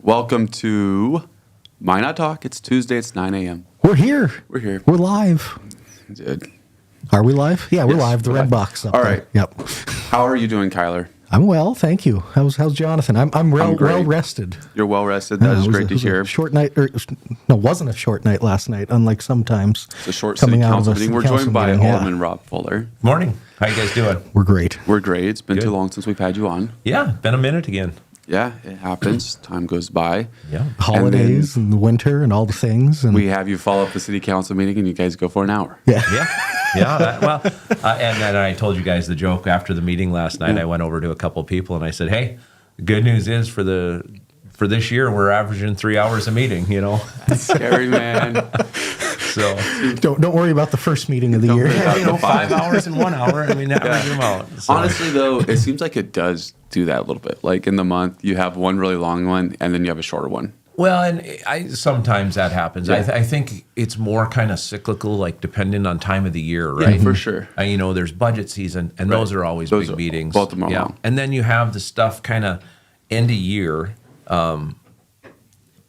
Welcome to Might Not Talk. It's Tuesday. It's 9 a.m. We're here. We're here. We're live. Dude. Are we live? Yeah, we're Yes, live. The we're red live. box up All there. right. Yep. How are you doing, Kyler? I'm well, thank you. How's Jonathan? I'm great. well rested. You're well rested. That is great to hear. A short night. No, it wasn't a short night last night. Unlike sometimes. It's a short city council meeting. We're joined by Alderman Rob Fuller. Morning. How you guys doing? We're great. We're great. It's been Good. too long since we've had you on. Yeah, been a minute again. Yeah, it happens. Time goes by. Yeah. Holidays and the winter and all the things. And We have you follow up the city council meeting, and you guys go for an hour. yeah. Yeah. And then I told you guys the joke after the meeting last night. I went over to a couple people and I said, "Hey, the good news is for this year we're averaging 3 hours a meeting. You know, That's scary, man. so Don't worry about the first meeting of the year. worry about you know, 5 hours in 1 hour. I mean, average them out. So, Honestly, though, it seems like it does do that a little bit. Like in the month, you have one really long one, and then you have a shorter one. well, and sometimes that happens. Yeah. I think it's more kind of cyclical, like depending on time of the year, right? Yeah, for sure. You know, there's budget season, and those are always Those big are- meetings. both of them are long. And then you have the stuff kind of end of year,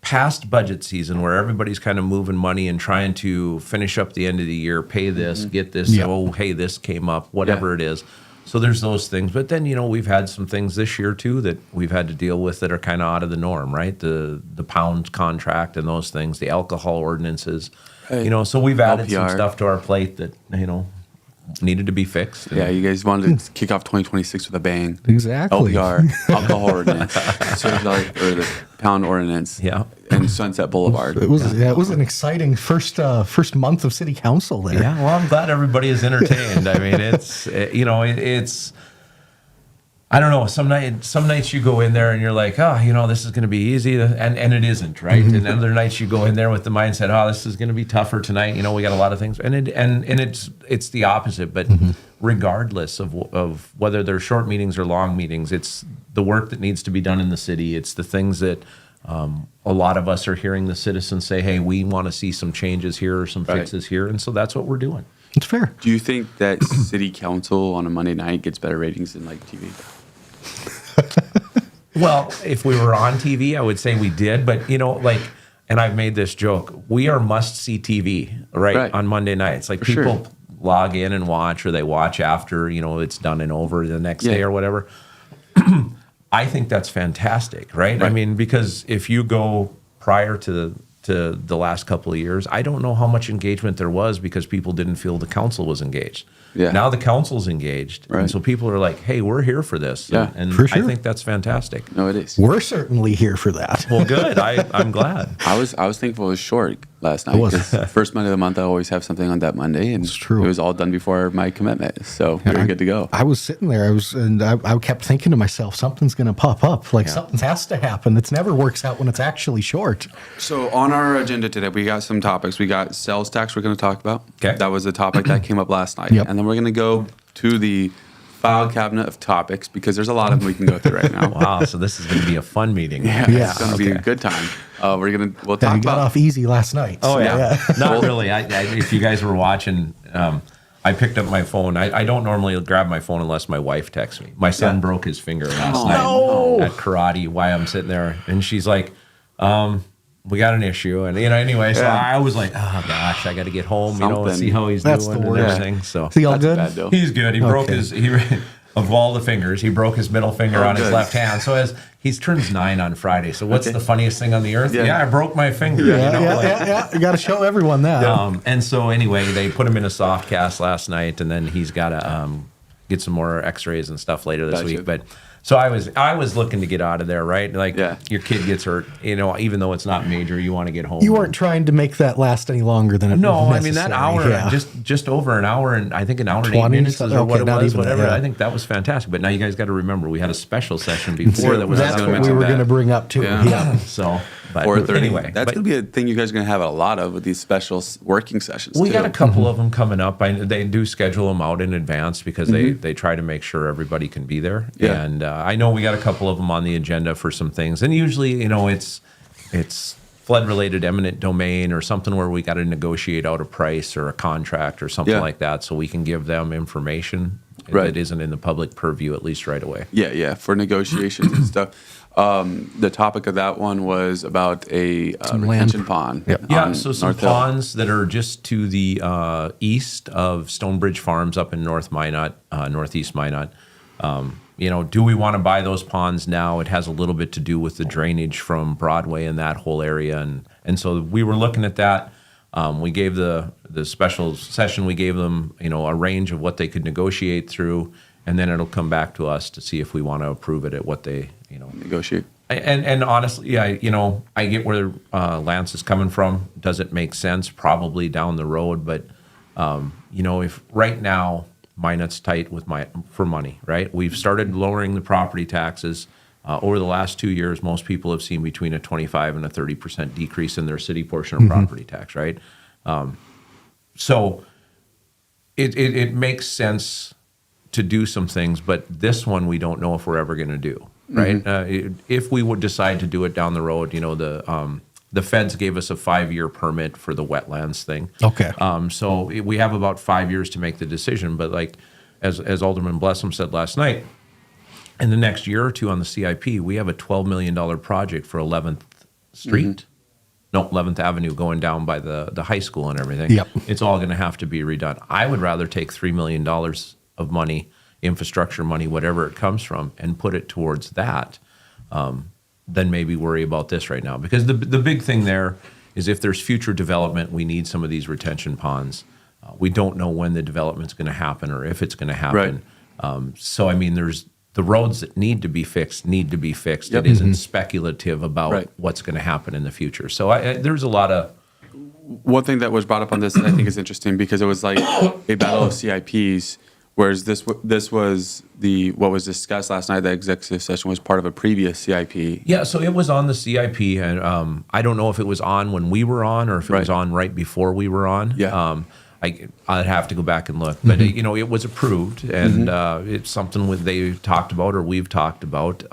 past budget season, where everybody's kind of moving money and trying to finish up the end of the year, pay this, get this. Yeah. Oh, hey, this came up, whatever Yeah. it is. So there's those things. But then, you know, we've had some things this year too that we've had to deal with that are kind of out of the norm, right? The pound contract and those things, the alcohol ordinances. Right. You know, so we've added some LPR. stuff to our plate that, you know, needed to be fixed. Yeah, you guys wanted to kick off 2026 with a bang. Exactly. LPR, alcohol ordinance, or the pound ordinance, Yeah. and Sunset Boulevard. It was an exciting first month of city council there. Yeah, well, I'm glad everybody is entertained. I mean, it's I don't know. Some nights you go in there and you're like, oh, you know, this is going to be easy, and it isn't, right? And other nights you go in there with the mindset, oh, this is going to be tougher tonight. You know, we got a lot of things, and it's the opposite. But regardless of whether they're short meetings or long meetings, it's the work that needs to be done in the city. It's the things that a lot of us are hearing the citizens say, hey, we want to see some changes here or some Right. fixes here, and so that's what we're doing. It's fair. Do you think that city council on a Monday night gets better ratings than like TV? Well, if we were on TV, I would say we did. But, you know, like, and I've made this joke, we are must-see TV, right, on Monday nights. Like, For people sure. log in and watch, or they watch after, you know, it's done and over the next Yeah. day or whatever. I think that's fantastic, right? I mean, because if you go prior to the last couple of years, I don't know how much engagement there was because people didn't feel the council was engaged. Yeah. Now the council's engaged. Right. And so people are like, hey, we're here for this. Yeah, and for sure. I think that's fantastic. No, it is. We're certainly here for that. Well, good. I'm glad. I was thankful it was short last night. was. 'Cause first Monday of the month, I always have something on that Monday, and It's true. it was all done before my commitment, so we were good to go. I was sitting there. I kept thinking to myself, something's going to pop up. Like something has to happen. It never works out when it's actually short. So on our agenda today, we got some topics. We got sales tax we're going to talk about. Okay. That was a topic that came up last night. Yep. And then we're going to go to the file cabinet of topics because there's a lot of them we can go through right now. Wow. So this is going to be a fun meeting. Yeah. It's going to be a Okay. good time. We'll Yeah, talk you got about off easy last night. Oh, so, yeah. Not really. If you guys were watching, I picked up my phone. I don't normally grab my phone unless my wife texts me. My son broke his finger last night no. at karate while I'm sitting there. And she's like, we got an issue. And, you know, anyway, so I was like, oh, gosh, I got to get home, you know, and Something. see how he's That's doing the and worst. everything. So Is he all That's good? bad, though. he's good. He broke Okay. of all the fingers, he broke his middle finger on his good. left hand. So as he turns 9 on Friday. So what's Okay. the funniest thing on the earth? Yeah. Yeah, I broke my finger. Yeah, you know, yeah, like- yeah. You got to show everyone that. And so anyway, they put him in a soft cast last night, and then he's got to get some more X-rays and stuff later this Gotcha. week. But so I was looking to get out of there, right? Like Yeah. your kid gets hurt, you know, even though it's not major, you want to get home. You weren't trying to make that last any longer than it No, was I mean that necessary. hour, Yeah. just over an hour, and I think an hour and 20, 8 minutes is okay, what it not was, even that, whatever. yeah. I think that was fantastic. But now you guys got to remember, we had a special session before that was That's gonna what mention we were that. going to bring up too. Yeah. Yeah. So, but 4:30. anyway, That's but- going to be a thing you guys are going to have a lot of with these special working sessions. We too. got a couple of them coming up. They do schedule them out in advance because they try to make sure everybody can be there. Yeah. And I know we got a couple of them on the agenda for some things. And usually, you know, it's flood-related eminent domain or something where we got to negotiate out a price or a contract or something Yeah. like that, so we can give them information Right. that isn't in the public purview, at least right away. Yeah, for negotiations and stuff. The topic of that one was about a Some retention land. pond. Yep. Yeah, on so some North Hill. ponds that are just to the east of Stonebridge Farms up in North Minot, northeast Minot. Do we want to buy those ponds now? It has a little bit to do with the drainage from Broadway and that whole area, and so we were looking at that. We gave the special session. We gave them a range of what they could negotiate through, and then it'll come back to us to see if we want to approve it at what they Negotiate. And honestly, yeah, I get where Lance is coming from. Does it make sense? Probably down the road, but if right now Minot's tight for money, right? We've started lowering the property taxes. Over the last 2 years, most people have seen between a 25 and a 30% decrease in their city portion of property tax, right? So it makes sense to do some things, but this one we don't know if we're ever going to do, right? If we would decide to do it down the road, the feds gave us a 5-year permit for the wetlands thing. Okay. So we have about 5 years to make the decision, but like as Alderman Blessum said last night, in the next year or two on the CIP, we have a $12 million project for 11th Street. No, 11th Avenue going down by the high school and everything. Yep. It's all going to have to be redone. I would rather take $3 million of money, infrastructure money, whatever it comes from, and put it towards that than maybe worry about this right now. Because the big thing there is if there's future development, we need some of these retention ponds. We don't know when the development's going to happen or if it's going to happen. Right. So, I mean, there's the roads that need to be fixed. Yep. It isn't speculative about Right. what's going to happen in the future. So there's a lot of... One thing that was brought up on this, I think, is interesting because it was like a battle of CIPs, whereas this was what was discussed last night. The executive session was part of a previous CIP. Yeah, so it was on the CIP, and I don't know if it was on when we were on or if it was on right before we were on. Yeah. I'd have to go back and look, but it was approved, and it's something they talked about or we've talked about.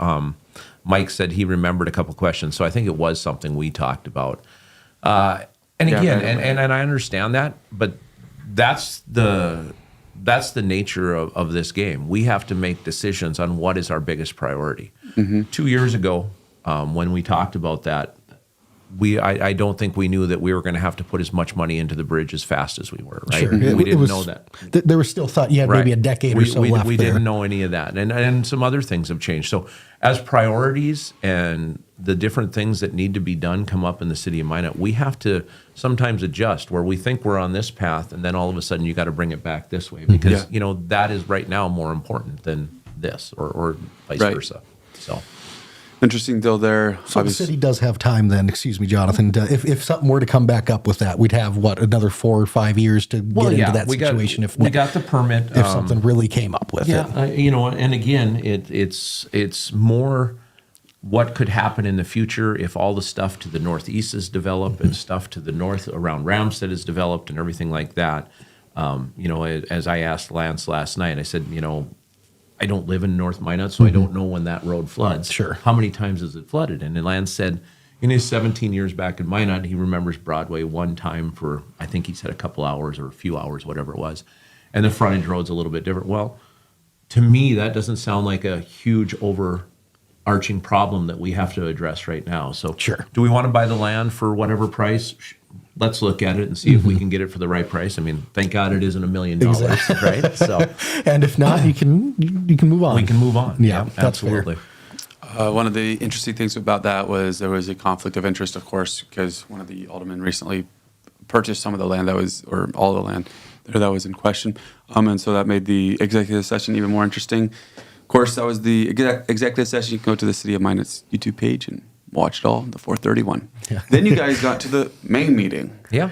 Mike said he remembered a couple questions, so I think it was something we talked about. And again, and I understand that, but that's the nature of this game. We have to make decisions on what is our biggest priority. 2 years ago, when we talked about that, I don't think we knew that we were going to have to put as much money into the bridge as fast as we were, right? Sure. We didn't know that. There was still thought you had maybe a decade or so left we there. didn't know any of that. And some other things have changed. So as priorities and the different things that need to be done come up in the city of Minot, we have to sometimes adjust where we think we're on this path and then all of a sudden you got to bring it back this way because, that is right now more important than this or vice versa. So... Interesting deal there. So the city does have time then, excuse me, Jonathan, if something were to come back up with that, we'd have, another 4 or 5 years to get into that situation we got the permit. if something really came up with it. And again, it's more what could happen in the future if all the stuff to the northeast is developed and stuff to the north around Ramstead is developed and everything like that. As I asked Lance last night, I said, I don't live in North Minot, so I don't know when that road floods. Sure. How many times has it flooded? And Lance said in his 17 years back in Minot, he remembers Broadway one time for, I think he said a couple hours or a few hours, whatever it was. And the frontage road's a little bit different. Well, to me, that doesn't sound like a huge overarching problem that we have to address right now. So Sure. Do we want to buy the land for whatever price? Let's look at it and see if we can get it for the right price. I mean, thank God it isn't $1 million, right? So, And if not, you can move on. we can move on. Yeah, that's fair. absolutely. One of the interesting things about that was there was a conflict of interest, of course, because one of the aldermen recently purchased some of the land or all the land that was in question. And so that made the executive session even more interesting. Of course, that was the executive session. You can go to the City of Minot's YouTube page and watch it all, the 4:31. Yeah. Then you guys got to the main meeting. Yeah.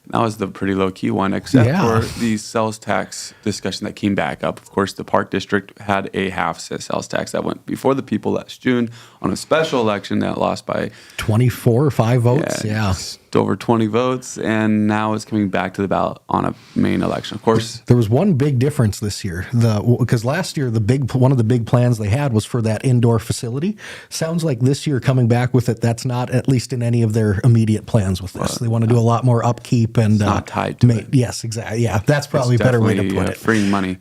That was the pretty low-key one, except Yeah. for the sales tax discussion that came back up. Of course, the Park District had a half sales tax that went before the people last June on a special election that lost by 24 or 5 votes. Yeah. just over 20 votes, and now it's coming back to the ballot on a main election. Of course, There was one big difference this year. Because last year one of the big plans they had was for that indoor facility. Sounds like this year coming back with it, that's not at least in any of their immediate plans with this. They want to do a lot more upkeep and not tied to it. Yes, exactly. Yeah, that's probably a better way to put it. freeing money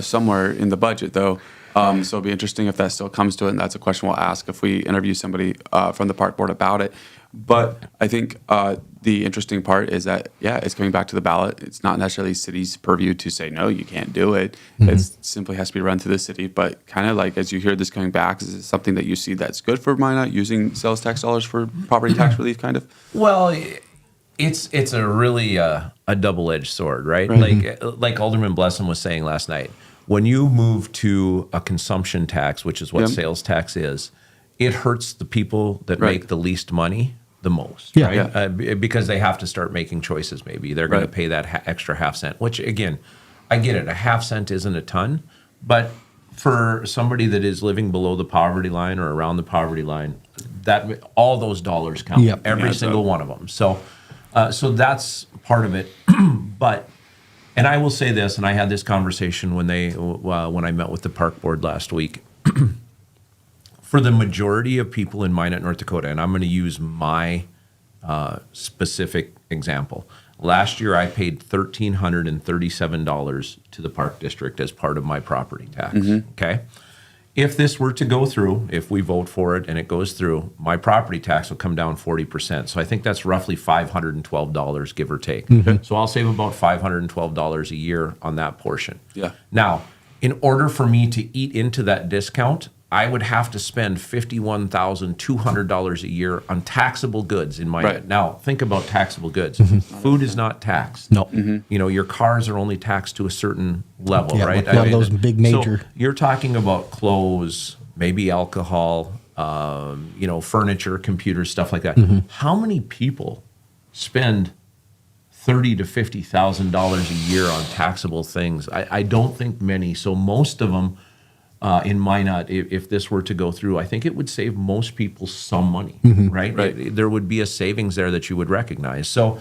somewhere in the budget, though. So it'll be interesting if that still comes to it, and that's a question we'll ask if we interview somebody from the park board about it. But I think the interesting part is that, it's coming back to the ballot. It's not necessarily city's purview to say, no, you can't do it. It simply has to be run through the city. But kind of like as you hear this coming back, is it something that you see that's good for Minot, using sales tax dollars for property tax relief kind of? Well, it's a really a double-edged sword, right? Like Alderman Blessum was saying last night, when you move to a consumption tax, which is what sales tax is, it hurts the people that make the least money the most, right? Because they have to start making choices. Maybe they're going to pay that extra half cent, which again, I get it. A half cent isn't a ton, but for somebody that is living below the poverty line or around the poverty line, that all those dollars count, every single one of them. So that's part of it. But, and I will say this, and I had this conversation when I met with the park board last week. For the majority of people in Minot, North Dakota, and I'm going to use my specific example. Last year, I paid $1,337 to the park district as part of my property tax. Okay, if this were to go through, if we vote for it and it goes through, my property tax will come down 40%. So I think that's roughly $512, give or take. So I'll save about $512 a year on that portion. Now, in order for me to eat into that discount, I would have to spend $51,200 a year on taxable goods in Minot. Now, think about taxable goods. Food is not taxed. No. You know, your cars are only taxed to a certain level, right? A lot of those big major. So you're talking about clothes, maybe alcohol, furniture, computers, stuff like that. How many people spend $30,000 to $50,000 a year on taxable things? I don't think many. So most of them. In Minot, if this were to go through, I think it would save most people some money, right? There would be a savings there that you would recognize. So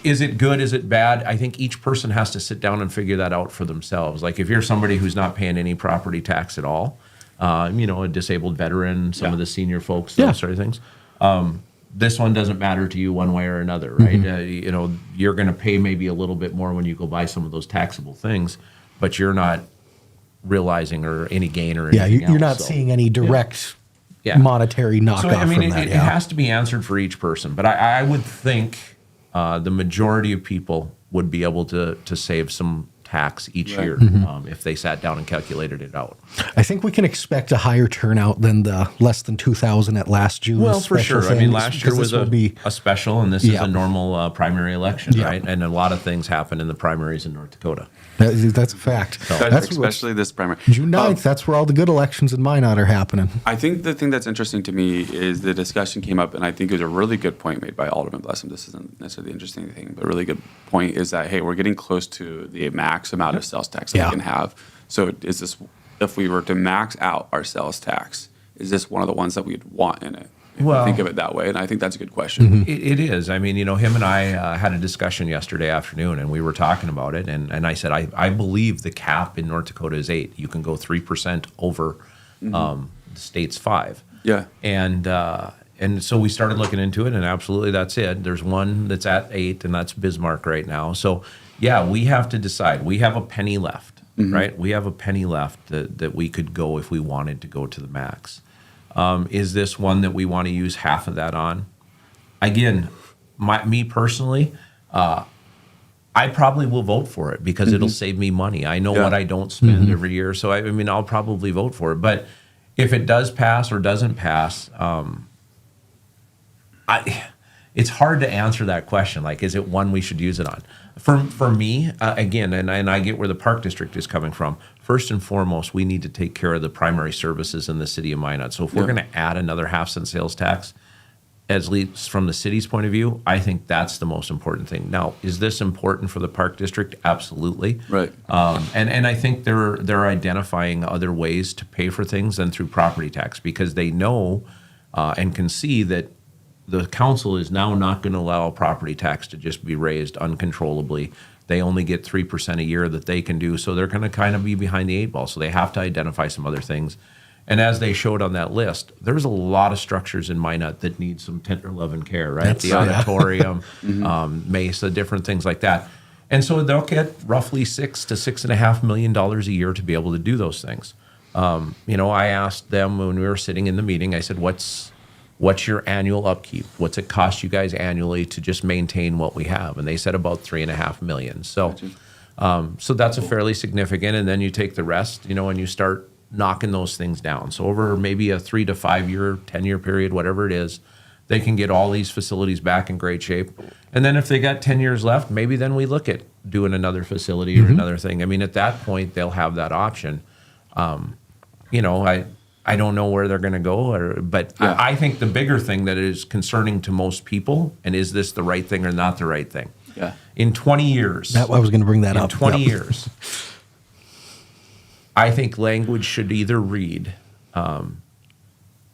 is it good? Is it bad? I think each person has to sit down and figure that out for themselves. Like if you're somebody who's not paying any property tax at all, a disabled veteran, some of the senior folks, those sort of things, this one doesn't matter to you one way or another, right? You're going to pay maybe a little bit more when you go buy some of those taxable things, but you're not realizing or any gain or anything you're not seeing any direct monetary knockoff so, I mean, from that. It has to be answered for each person, but I would think the majority of people would be able to save some tax each year if they sat down and calculated it out. I think we can expect a higher turnout than the less than 2,000 at last June's. Well, for sure. I mean, last year was a special, and this is a normal primary election, right? And a lot of things happen in the primaries in North Dakota. That's a fact. That's especially this primary. June 9th, that's where all the good elections in Minot are happening. I think the thing that's interesting to me is the discussion came up, and I think it was a really good point made by Alderman Blessum. This isn't necessarily the interesting thing, but a really good point is that, hey, we're getting close to the max amount of sales tax that we can have. So is this, if we were to max out our sales tax, is this one of the ones that we'd want in it? Well, think of it that way, and I think that's a good question. It is. I mean, him and I had a discussion yesterday afternoon, and we were talking about it, and I said, I believe the cap in North Dakota is 8. You can go 3% over the state's 5. Yeah. And so we started looking into it, and absolutely that's it. There's one that's at 8, and that's Bismarck right now. So, yeah, we have to decide. We have a penny left, right? We have a penny left that we could go if we wanted to go to the max. Is this one that we want to use half of that on? Again, me personally, I probably will vote for it because it'll save me money. I know what I don't spend every year, so I mean, I'll probably vote for it. But if it does pass or doesn't pass, it's hard to answer that question. Like, is it one we should use it on? For me, again, and I get where the Park District is coming from. First and foremost, we need to take care of the primary services in the city of Minot. So if we're going to add another half-cent sales tax, at least from the city's point of view, I think that's the most important thing. Now, is this important for the Park District? Absolutely. Right. And I think they're identifying other ways to pay for things than through property tax because they know and can see that the council is now not going to allow property tax to just be raised uncontrollably. They only get 3% a year that they can do, so they're going to kind of be behind the 8 ball. So they have to identify some other things. And as they showed on that list, there's a lot of structures in Minot that need some tender love and care, right? The auditorium, Mesa, different things like that. And so they'll get roughly $6 to $6.5 million a year to be able to do those things. I asked them when we were sitting in the meeting, I said, what's your annual upkeep? What's it cost you guys annually to just maintain what we have? And they said about $3.5 million. So, so that's a fairly significant. And then you take the rest, and you start knocking those things down. So over maybe a 3 to 5 year, 10-year period, whatever it is, they can get all these facilities back in great shape. And then if they got 10 years left, maybe then we look at doing another facility or another thing. I mean, at that point, they'll have that option. I don't know where they're going to go, but I think the bigger thing that is concerning to most people, and is this the right thing or not the right thing? Yeah. In 20 years. I was going to bring that up. In 20 years, I think language should either read,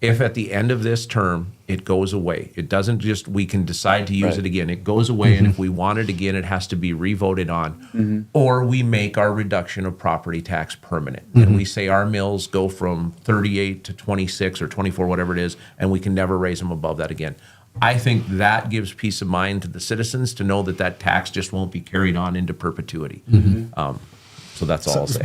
if at the end of this term it goes away, it doesn't just, we can decide to use it again. It goes away, and if we want it again, it has to be revoted on. Or we make our reduction of property tax permanent. And we say our mills go from 38 to 26 or 24, whatever it is, and we can never raise them above that again. I think that gives peace of mind to the citizens to know that that tax just won't be carried on into perpetuity. So that's all I'll say.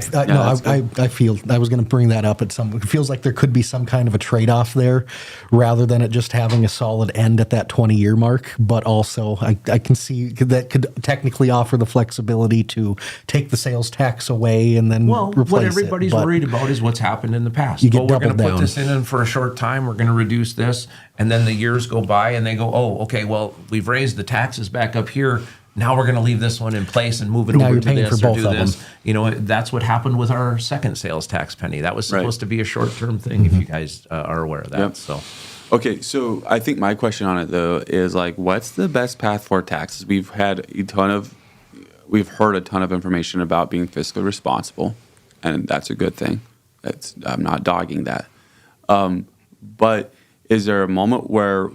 I feel I was going to bring that up at some. It feels like there could be some kind of a trade-off there, rather than it just having a solid end at that 20-year mark. But also, I can see that could technically offer the flexibility to take the sales tax away and then replace what it. everybody's But worried about is what's happened in the past. You get We're going to doubled put down. this in for a short time. We're going to reduce this, and then the years go by, and they go, oh, okay, well, we've raised the taxes back up here. Now we're going to leave this one in place and move it Now over you're to paying this for or both do of this. them. That's what happened with our second sales tax penny. That was supposed to be a short-term thing, if you guys are aware of that. Yep. So, Okay, so I think my question on it though is like, what's the best path for taxes? We've heard a ton of information about being fiscally responsible, and that's a good thing. I'm not dogging that. But is there a moment where,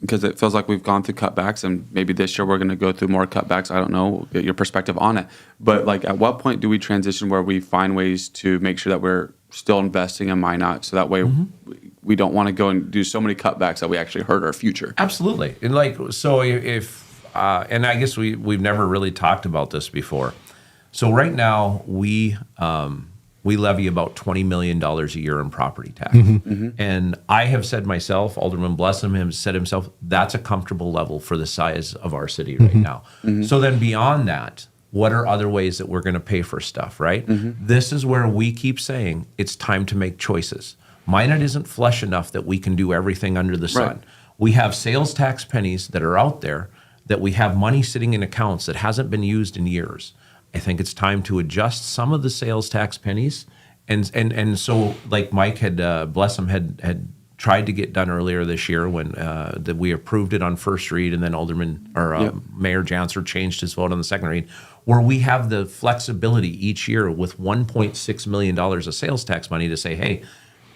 because it feels like we've gone through cutbacks, and maybe this year we're going to go through more cutbacks. I don't know, get your perspective on it. But like, at what point do we transition where we find ways to make sure that we're still investing in Minot, so that way we don't want to go and do so many cutbacks that we actually hurt our future? absolutely. And and I guess we've never really talked about this before. So right now we levy about $20 million a year in property tax. And I have said myself, Alderman Blessum has said himself, that's a comfortable level for the size of our city right now. So then beyond that, what are other ways that we're going to pay for stuff, right? This is where we keep saying it's time to make choices. Minot isn't flush enough that we can do everything under the sun. Right. We have sales tax pennies that are out there, that we have money sitting in accounts that hasn't been used in years. I think it's time to adjust some of the sales tax pennies, and so like Mike had Blessum had tried to get done earlier this year when that we approved it on first read, and then Mayor Janser changed his vote on the second read, where we have the flexibility each year with $1.6 million of sales tax money to say, hey,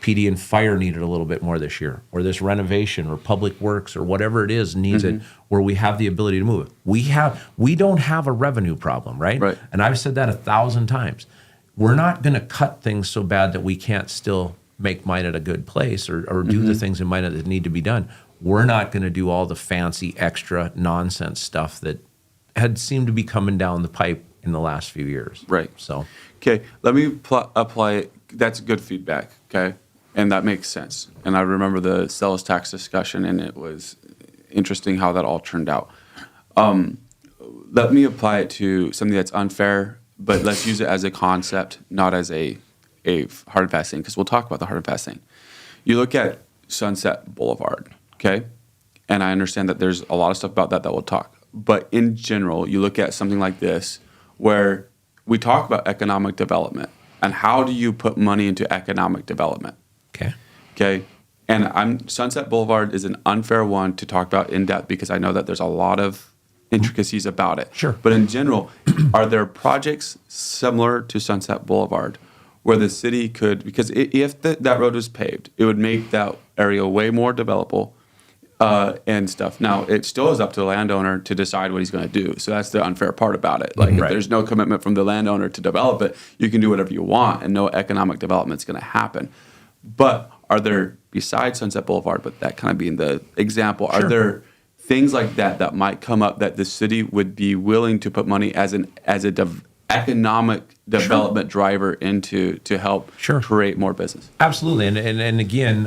PD and fire needed a little bit more this year, or this renovation or public works or whatever it is needs it, where we have the ability to move it. We don't have a revenue problem, right? And I've said that 1,000 times. We're not going to cut things so bad that we can't still make Minot a good place or do the things in Minot that need to be done. We're not going to do all the fancy extra nonsense stuff that had seemed to be coming down the pipe in the last few years. Right. So, okay, let me apply. That's good feedback. Okay. And that makes sense. And I remember the sales tax discussion, and it was interesting how that all turned out. Let me apply it to something that's unfair, but let's use it as a concept, not as a hard and fast thing, because we'll talk about the hard and fast thing. You look at Sunset Boulevard, okay? And I understand that there's a lot of stuff about that we'll talk. But in general, you look at something like this, where we talk about economic development, and how do you put money into economic development? Okay. And Sunset Boulevard is an unfair one to talk about in depth, because I know that there's a lot of intricacies about it. Sure. But in general, are there projects similar to Sunset Boulevard where the city could, because if that road was paved, it would make that area way more developable and stuff. Now, it still is up to the landowner to decide what he's going to do. So that's the unfair part about it. Like, if there's no commitment from the landowner to develop it, you can do whatever you want, and no economic development is going to happen. But are there, besides Sunset Boulevard, but that kind of being the example, are there things like that might come up that the city would be willing to put money as economic development driver to help Sure. create more business. Absolutely. And again,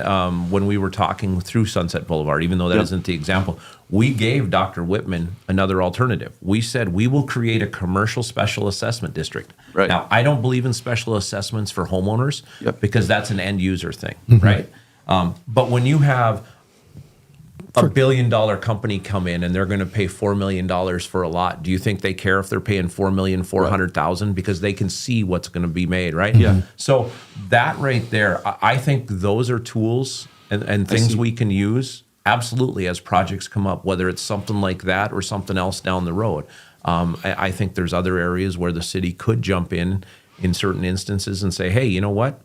when we were talking through Sunset Boulevard, even though that Yep. not the example, we gave Dr. Whitman another alternative. We said we will create a commercial special assessment district. Right. Now, I don't believe in special assessments for homeowners Yep. because that's an end user thing, right? But when you have a $1 billion company come in and they're going to pay $4 million for a lot, do you think they care if they're paying $4,400,000 because they can see what's going to be made, right? Yeah. So that right there, I think those are tools and things we can use absolutely as projects come up, whether it's something like that or something else down the road. I think there's other areas where the city could jump in certain instances and say, hey, you know what?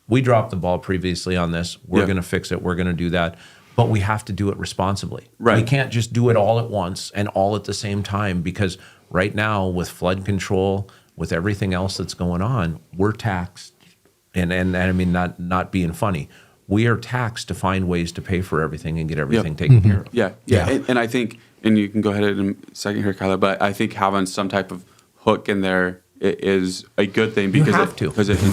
We dropped the ball previously on this. We're Yeah. going to fix it. We're going to do that. But we have to do it responsibly. Right. We can't just do it all at once and all at the same time, because right now with flood control, with everything else that's going on, we're taxed. And I mean, not being funny. We are taxed to find ways to pay for everything and get everything taken care of. Yeah. And I think, and you can go ahead in a second here, Kyler, but I think having some type of hook in there is a good thing because have to. because it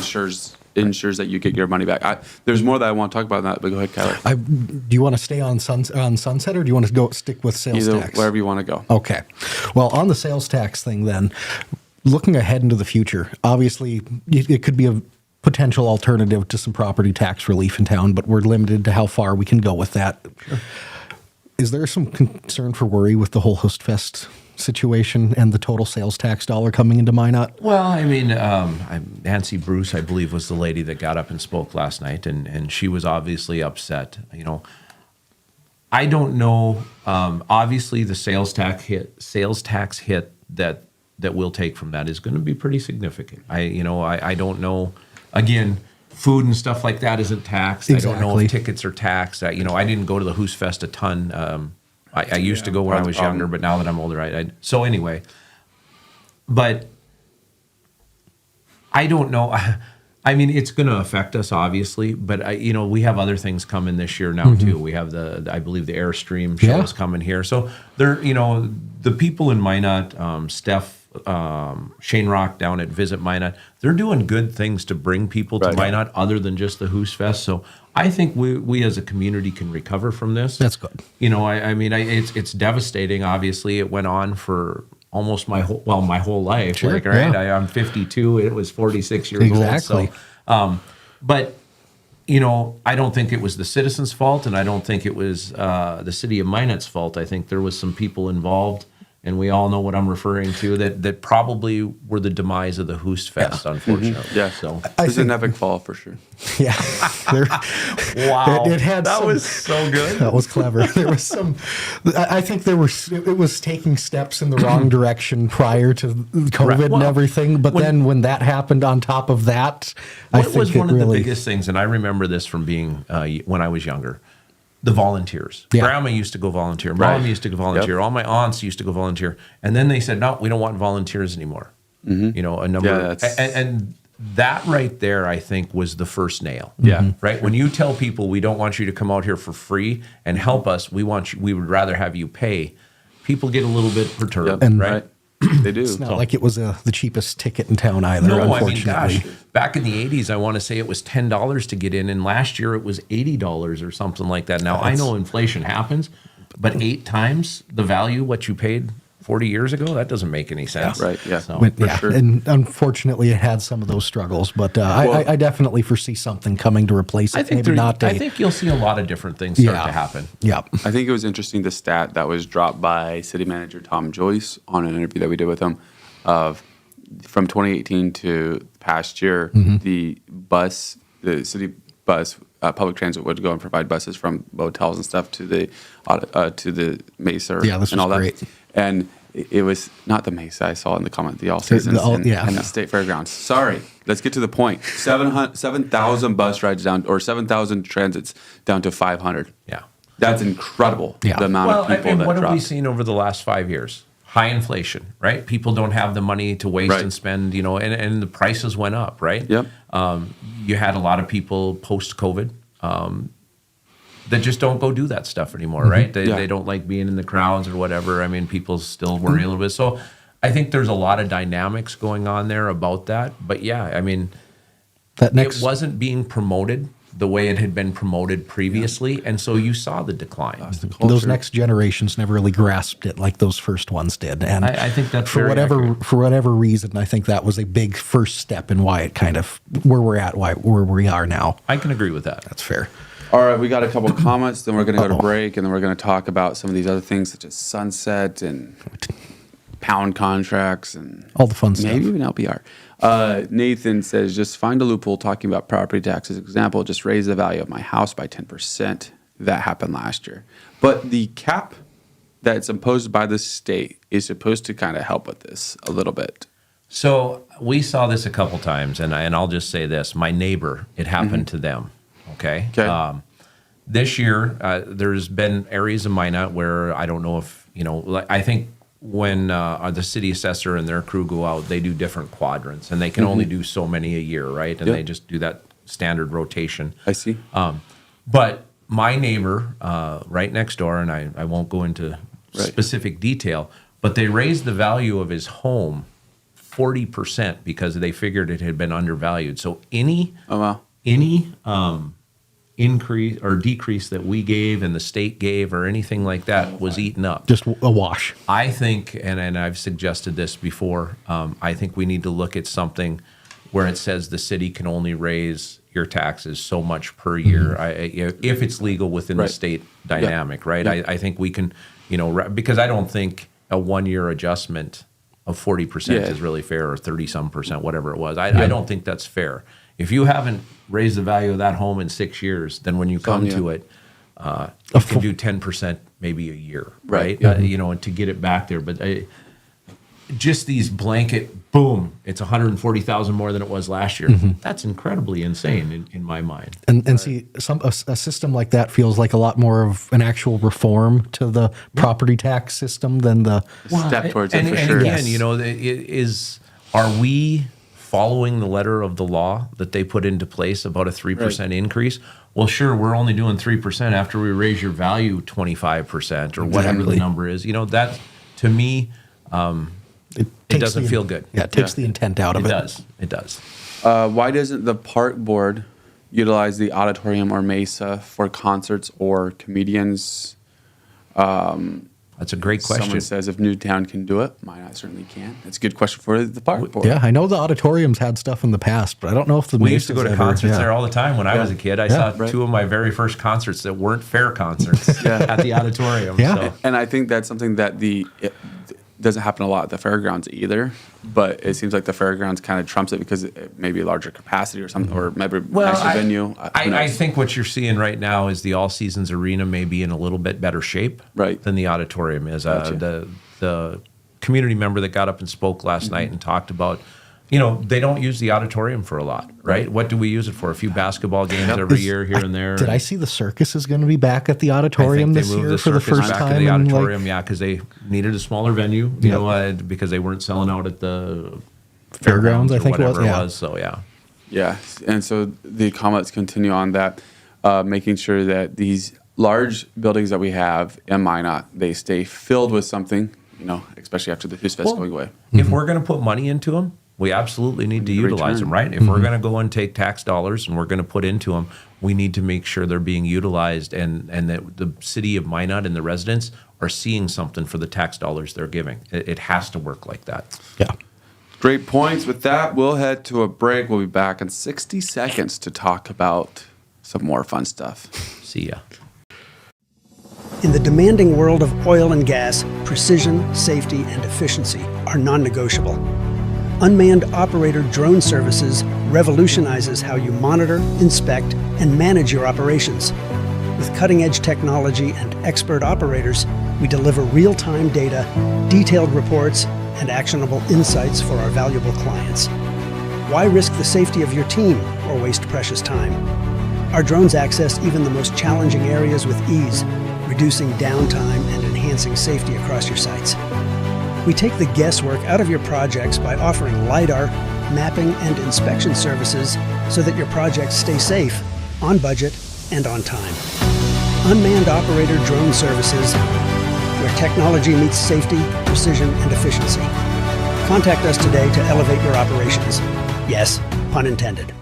ensures that you get your money back. There's more that I want to talk about that, but go ahead, Kyler. Do you want to stay on Sunset, or do you want to go stick with sales Either tax? wherever you want to go. Okay. Well, on the sales tax thing then, looking ahead into the future, obviously it could be a potential alternative to some property tax relief in town, but we're limited to how far we can go with that. Sure. Is there some concern for worry with the whole Host Fest situation and the total sales tax dollar coming into Minot? Well, I mean, Nancy Bruce, I believe, was the lady that got up and spoke last night, and she was obviously upset. You know, I don't know. Obviously, the sales tax hit that we'll take from that is going to be pretty significant. I don't know. Again, food and stuff like that isn't taxed. Exactly. I don't know if tickets are taxed. I didn't go to the Hoos Fest a ton. I used to go when I was younger, but now that I'm older, so anyway. But I don't know. I mean, it's going to affect us, obviously, but we have other things coming this year now too. We have I believe the Airstream show is coming here. So there, the people in Minot, Steph, Shane Rock down at Visit Minot, they're doing good things to bring people to Minot other than just the Hoos Fest. So I think we as a community can recover from this. That's good. I mean, it's devastating. Obviously, it went on for almost my whole life. Sure, Like, right? yeah. I'm 52. It was 46 years Exactly. old. So, but I don't think it was the citizens' fault, and I don't think it was the city of Minot's fault. I think there was some people involved, and we all know what I'm referring to, that probably were the demise of the Hoos Fest, unfortunately. Yeah. So It's an epic fall for sure. Yeah. wow, It had that some- was so good. That was clever. There was some. I think it was taking steps in the wrong direction prior to COVID and Well, everything. But then when that happened on top of that, I What think was one it of the really. biggest things, and I remember this from being when I was younger, the volunteers. Yeah. Grandma used to go volunteer. Mom Right. used to go volunteer. Yep. All my aunts used to go volunteer. And then they said, no, we don't want volunteers anymore. A number Yeah, of, that's- and that right there, I think, was the first nail. Yeah. Right? When you tell people we don't want you to come out here for free and help us, we would rather have you pay, people get a little bit perturbed. And- right? They do. It's not like it was the cheapest ticket in town either. No, I mean, Unfortunately. gosh, back in the 80s, I want to say it was $10 to get in, and last year it was $80 or something like that. Now, I know inflation happens, but 8 times the value what you paid 40 years ago, that doesn't make any sense. Right, yeah. So, But, For yeah, sure. and unfortunately, it had some of those struggles. But I definitely foresee something coming to replace it. I think I think you'll see a lot of different things start to happen. Yeah. I think it was interesting, the stat that was dropped by City Manager Tom Joyce on an interview that we did with him of from 2018 to past year, the city bus, public transit would go and provide buses from motels and stuff to the Mesa Yeah, this and all was that. great. And it was not the Mesa, I saw in the comment, the All Seasons and the State Fairgrounds. Sorry, let's get to the point. 7,000 bus rides down, or 7,000 transits down to 500. Yeah. That's incredible, Yeah. the amount of people and that what have we dropped. seen over the last 5 years? High inflation, right? People don't have the money to waste Right. and spend, and the prices went up, right? Yep. You had a lot of people post-COVID that just don't go do that stuff anymore, right? They don't like being in the crowds or whatever. I mean, people still worry a little bit. So I think there's a lot of dynamics going on there about that. But yeah, I mean, That next it wasn't being promoted the way it had been promoted previously, and so you saw the decline. those next generations never really grasped it like those first ones did. And I think that's for very whatever accurate. for whatever reason, I think that was a big first step in why it kind of where we're at, where we are now. I can agree with that. That's fair. All right, we got a couple of comments, then we're going to go to break, and then we're going to talk about some of these other things such as sunset and pound contracts and All the fun stuff. maybe even LPR. Nathan says, just find a loophole talking about property taxes. Example, just raise the value of my house by 10%. That happened last year. But the cap that's imposed by the state is supposed to kind of help with this a little bit. So we saw this a couple times, and I'll just say this: my neighbor, it happened to them. Okay. Okay. This year, there's been areas of Minot where I don't know if like, I think when the city assessor and their crew go out, they do different quadrants, and they can only do so many a year, right? And Yep. they just do that standard rotation. I see. But my neighbor, right next door, and I won't go into Right. specific detail, but they raised the value of his home 40% because they figured it had been undervalued. So any Oh, wow. increase or decrease that we gave and the state gave or anything like that was eaten up. Just a wash. I think, and I've suggested this before, I think we need to look at something where it says the city can only raise your taxes so much per year, if it's legal within the Right. state dynamic, right? Yeah. I think we can, because I don't think a 1-year adjustment of 40% Yeah. is really fair, or 30-some%, whatever it was. I don't think that's fair. If you haven't raised the value of that home in 6 years, then when you come yeah. to it, you can do 10% maybe a year, Right. right? And to get it back there. But just these blanket, boom, it's 140,000 more than it was last year. That's incredibly insane in my mind. And see, a system like that feels like a lot more of an actual reform to the property tax system than the Step towards it and, for and sure. again, are we following the letter of the law that they put into place about a 3% increase? Well, sure, we're only doing 3% after we raise your value 25% or whatever the Exactly. number is. That, to me, it takes doesn't the- feel good. Yeah, it takes Yeah. the intent out of It it. does. It does. Why doesn't the park board utilize the auditorium or mesa for concerts or comedians? That's a great question. Someone says if Newtown can do it, Minot certainly can. That's a good question for the park board. Yeah, I know the auditoriums had stuff in the past, but I don't know if the We used to go Mesas to ever- concerts yeah. there all the time when I was a kid. I saw right. two of my very first concerts that weren't fair concerts at the auditorium. Yeah. So. And I think that's something that it doesn't happen a lot at the fairgrounds either, but it seems like the fairgrounds kind of trumps it because it may be larger capacity or something, or maybe nicer venue. Who I knows? think what you're seeing right now is the All Seasons Arena may be in a little bit better shape Right. than the auditorium is. Gotcha. The community member that got up and spoke last night and talked about, they don't use the auditorium for a lot, right? What do we use it for? A few basketball games every year here and there. Did I see the circus is going to be back at the I auditorium think this they moved year the for the circus first back time? to the in, like- auditorium, because they needed a smaller venue, because they weren't selling out at the Fairgrounds, I or think it was, whatever yeah. So yeah. Yeah, and so the comments continue on that, making sure that these large buildings that we have in Minot, they stay filled with something, especially after the Who's Fest going away. If we're going to put money into them, we absolutely need to utilize them, right? If we're going to go and take tax dollars and we're going to put into them, we need to make sure they're being utilized and that the city of Minot and the residents are seeing something for the tax dollars they're giving. It has to work like that. Yeah. Great points. With that, we'll head to a break. We'll be back in 60 seconds to talk about some more fun stuff. See ya. In the demanding world of oil and gas, precision, safety, and efficiency are non-negotiable. Unmanned operator drone services revolutionizes how you monitor, inspect, and manage your operations. With cutting-edge technology and expert operators, we deliver real-time data, detailed reports, and actionable insights for our valuable clients. Why risk the safety of your team or waste precious time? Our drones access even the most challenging areas with ease, reducing downtime and enhancing safety across your sites. We take the guesswork out of your projects by offering LiDAR, mapping, and inspection services so that your projects stay safe, on budget, and on time. Unmanned operator drone services, where technology meets safety, precision, and efficiency. Contact us today to elevate your operations. Yes, pun intended.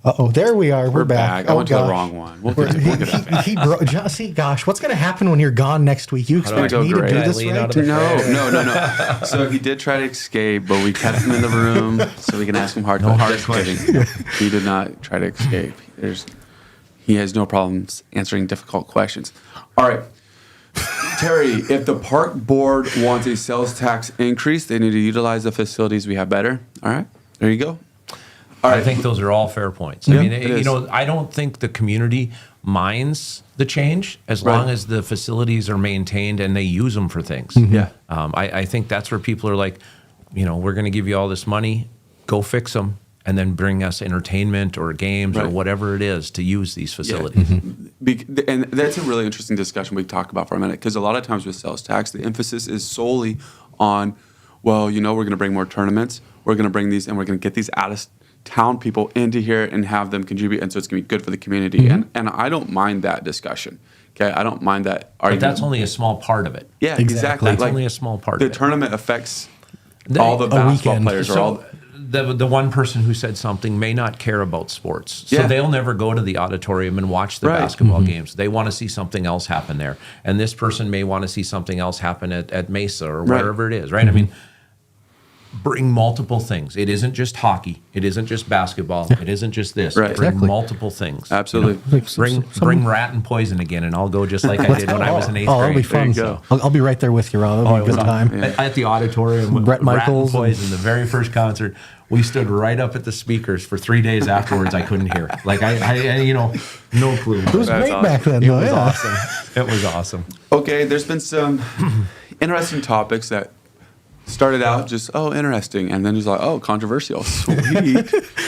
Uh-oh, there we are. We're back. I went to the gosh. wrong one. We'll get to that. See, gosh, what's going to happen when you're gone next week? You expect go me to great? do this Lean right? out of the No. So he did try to escape, but we kept him in the room so we can ask him hard questions. He did not try to escape. He has no problems answering difficult questions. All right. Terry, if the park board wants a sales tax increase, they need to utilize the facilities we have better. All right. There you go. All right. I think those are all fair points. Yeah, I mean, it you is. know, I don't think the community minds the change as long as the facilities are maintained and they use them for things. Yeah. I think that's where people are like, you know, we're going to give you all this money, go fix them, and then bring us entertainment or games or Right. whatever it is to use these facilities. And that's a really interesting discussion we talk about for a minute, because a lot of times with sales tax, the emphasis is solely on, well, you know, we're going to bring more tournaments, we're going to bring these, and we're going to get these out-of-town people into here and have them contribute, and so it's going to be good for the community. And I don't mind that discussion. Okay, I don't mind that But argument. that's only a small part of it. Yeah, exactly. That's only a small part the of it. tournament affects all the a basketball weekend. players. Or So all the one person who said something may not care about sports. So Yeah. they'll never go to the auditorium and watch the Right. basketball games. They want to see something else happen there. And this person may want to see something else happen at Mesa or Right. wherever it is, right? I mean, bring multiple things. It isn't just hockey. It isn't just basketball. It isn't just this. Right. Bring Exactly. multiple things. Absolutely. Like Bring rat and poison again, and I'll go just like I did when I was in eighth grade. that'll be fun. you go. I'll be right there with you, Ron. That'll be a good time. At the auditorium with Bret Rat and Michaels and- Poison, the very first concert, we stood right up at the speakers for 3 days afterwards. I couldn't hear. Like I you know, no clue. It was That's great back then, It though. was Yeah. awesome. It was awesome. Okay, there's been some interesting topics that started out just, interesting, and then just like, controversial. Sweet.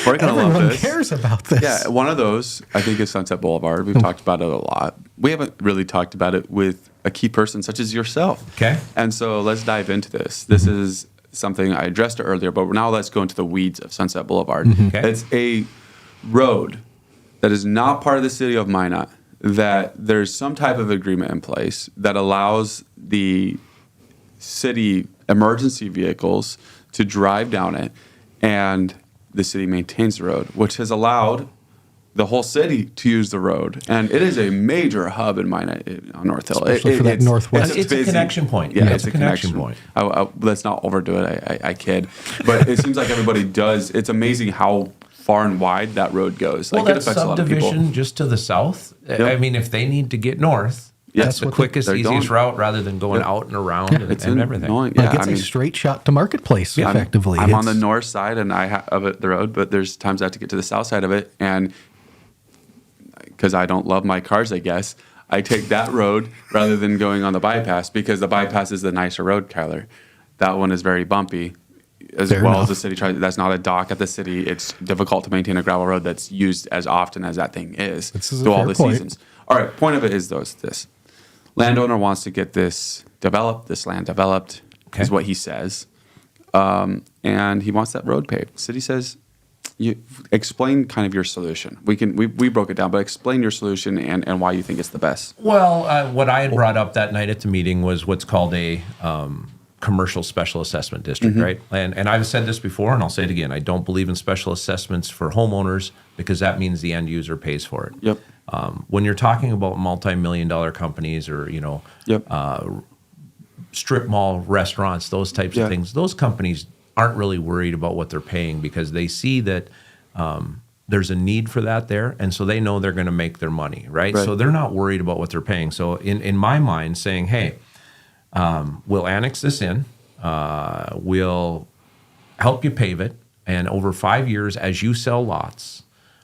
We're going to love Everyone this. cares about this. Yeah, one of those, I think, is Sunset Boulevard. We've talked about it a lot. We haven't really talked about it with a key person such as yourself. Okay. And so let's dive into this. This is something I addressed earlier, but now let's go into the weeds of Sunset Boulevard. Okay. It's a road that is not part of the city of Minot, that there's some type of agreement in place that allows the city emergency vehicles to drive down it, and the city maintains the road, which has allowed the whole city to use the road. And it is a major hub in Minot on North Hill. Especially for that northwest. It's a connection point. Yeah, Yeah, it's a connection point. Let's not overdo it. I kid. But it seems like everybody does. It's amazing how far and wide that road goes. Like, Well, it that affects a lot of people. subdivision just to the south. I mean, if they need to get north, that's the what quickest, they're easiest going. route rather than going out and around It's and everything. annoying. Like Yeah, it's I mean, a straight shot to Marketplace, effectively. I'm on the It's- north side and of it, the road, but there's times I have to get to the south side of it, and because I don't love my cars, I guess I take that road rather than going on the bypass, because the bypass is the nicer road, Kyler. That one is very bumpy, as Fair well enough. as the city tries. That's not a dock at the city. It's difficult to maintain a gravel road that's used as often as that thing is This is a through all fair the point. seasons. All right, point of it is this. Landowner wants to get this land developed, Okay. is what he says. And he wants that road paved. City says, you explain kind of your solution. We broke it down, but explain your solution and why you think it's the best. Well, what I had brought up that night at the meeting was what's called a commercial special assessment district, right? And I've said this before, and I'll say it again. I don't believe in special assessments for homeowners, because that means the end user pays for it. Yep. When you're talking about multi-million-dollar companies or Yep. strip mall restaurants, those types Yeah. of things, those companies aren't really worried about what they're paying, because they see that there's a need for that there, and so they know they're going to make their money, right? Right. So they're not worried about what they're paying. So in my mind, saying, hey, we'll annex this in, we'll help you pave it, and over 5 years, as you sell lots,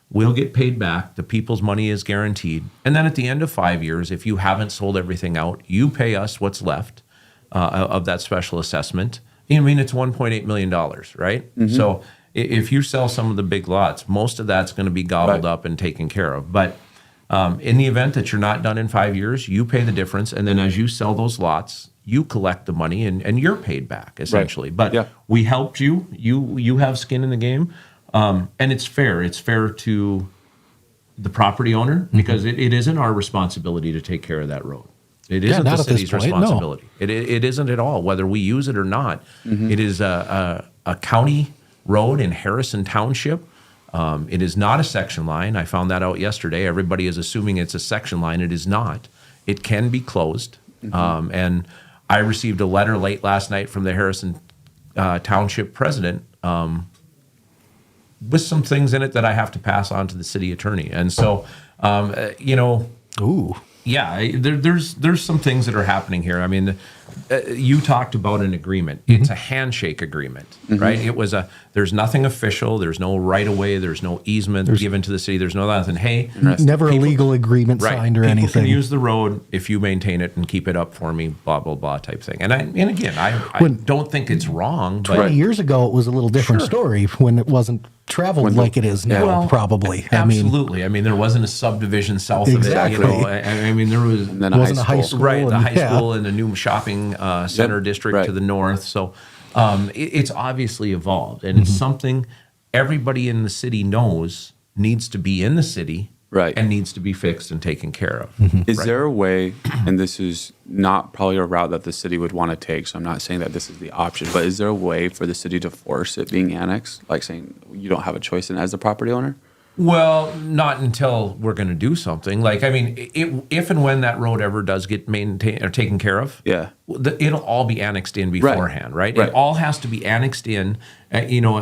we'll get paid back. The people's money is guaranteed. And then at the end of 5 years, if you haven't sold everything out, you pay us what's left of that special assessment. I mean, it's $1.8 million, right? So if you sell some of the big lots, most of that's going to be gobbled Right. up and taken care of. But In the event that you're not done in 5 years, you pay the difference, and then as you sell those lots, you collect the money and you're paid back essentially. But Yeah. we helped you. You have skin in the game, and it's fair. It's fair to the property owner because it isn't our responsibility to take care of that road. It isn't not the at this city's point, no. responsibility. It isn't at all, whether we use it or not. It is a county road in Harrison Township. It is not a section line. I found that out yesterday. Everybody is assuming it's a section line. It is not. It can be closed. And I received a letter late last night from the Harrison Township president with some things in it that I have to pass on to the city attorney. And so, Ooh. yeah, there's some things that are happening here. I mean, you talked about an agreement. It's a handshake agreement, right? It was there's nothing official. There's no right of way. There's no easement given to the city. There's no nothing. Hey, Never a legal agreement right, signed or people anything. can use the road if you maintain it and keep it up for me. Blah blah blah type thing. And again, I don't think it's wrong. But 20 years ago, it was a little different story when it wasn't traveled like it is now, Well, probably. Absolutely. I mean, there wasn't a subdivision south Exactly. of it. You know, I mean, there was And then Wasn't a high school. right the and- high school and the new shopping center district Right. to the north. So it's obviously evolved, and it's something everybody in the city knows needs to be in the city, Right. and needs to be fixed and taken care of. Is there a way, and this is not probably a route that the city would want to take, so I'm not saying that this is the option, but is there a way for the city to force it being annexed? Like saying you don't have a choice in as the property owner? Well, not until we're going to do something. Like, I mean, if and when that road ever does get maintained or taken care of, Yeah. it'll all be annexed in beforehand, right? Right. It all has to be annexed in.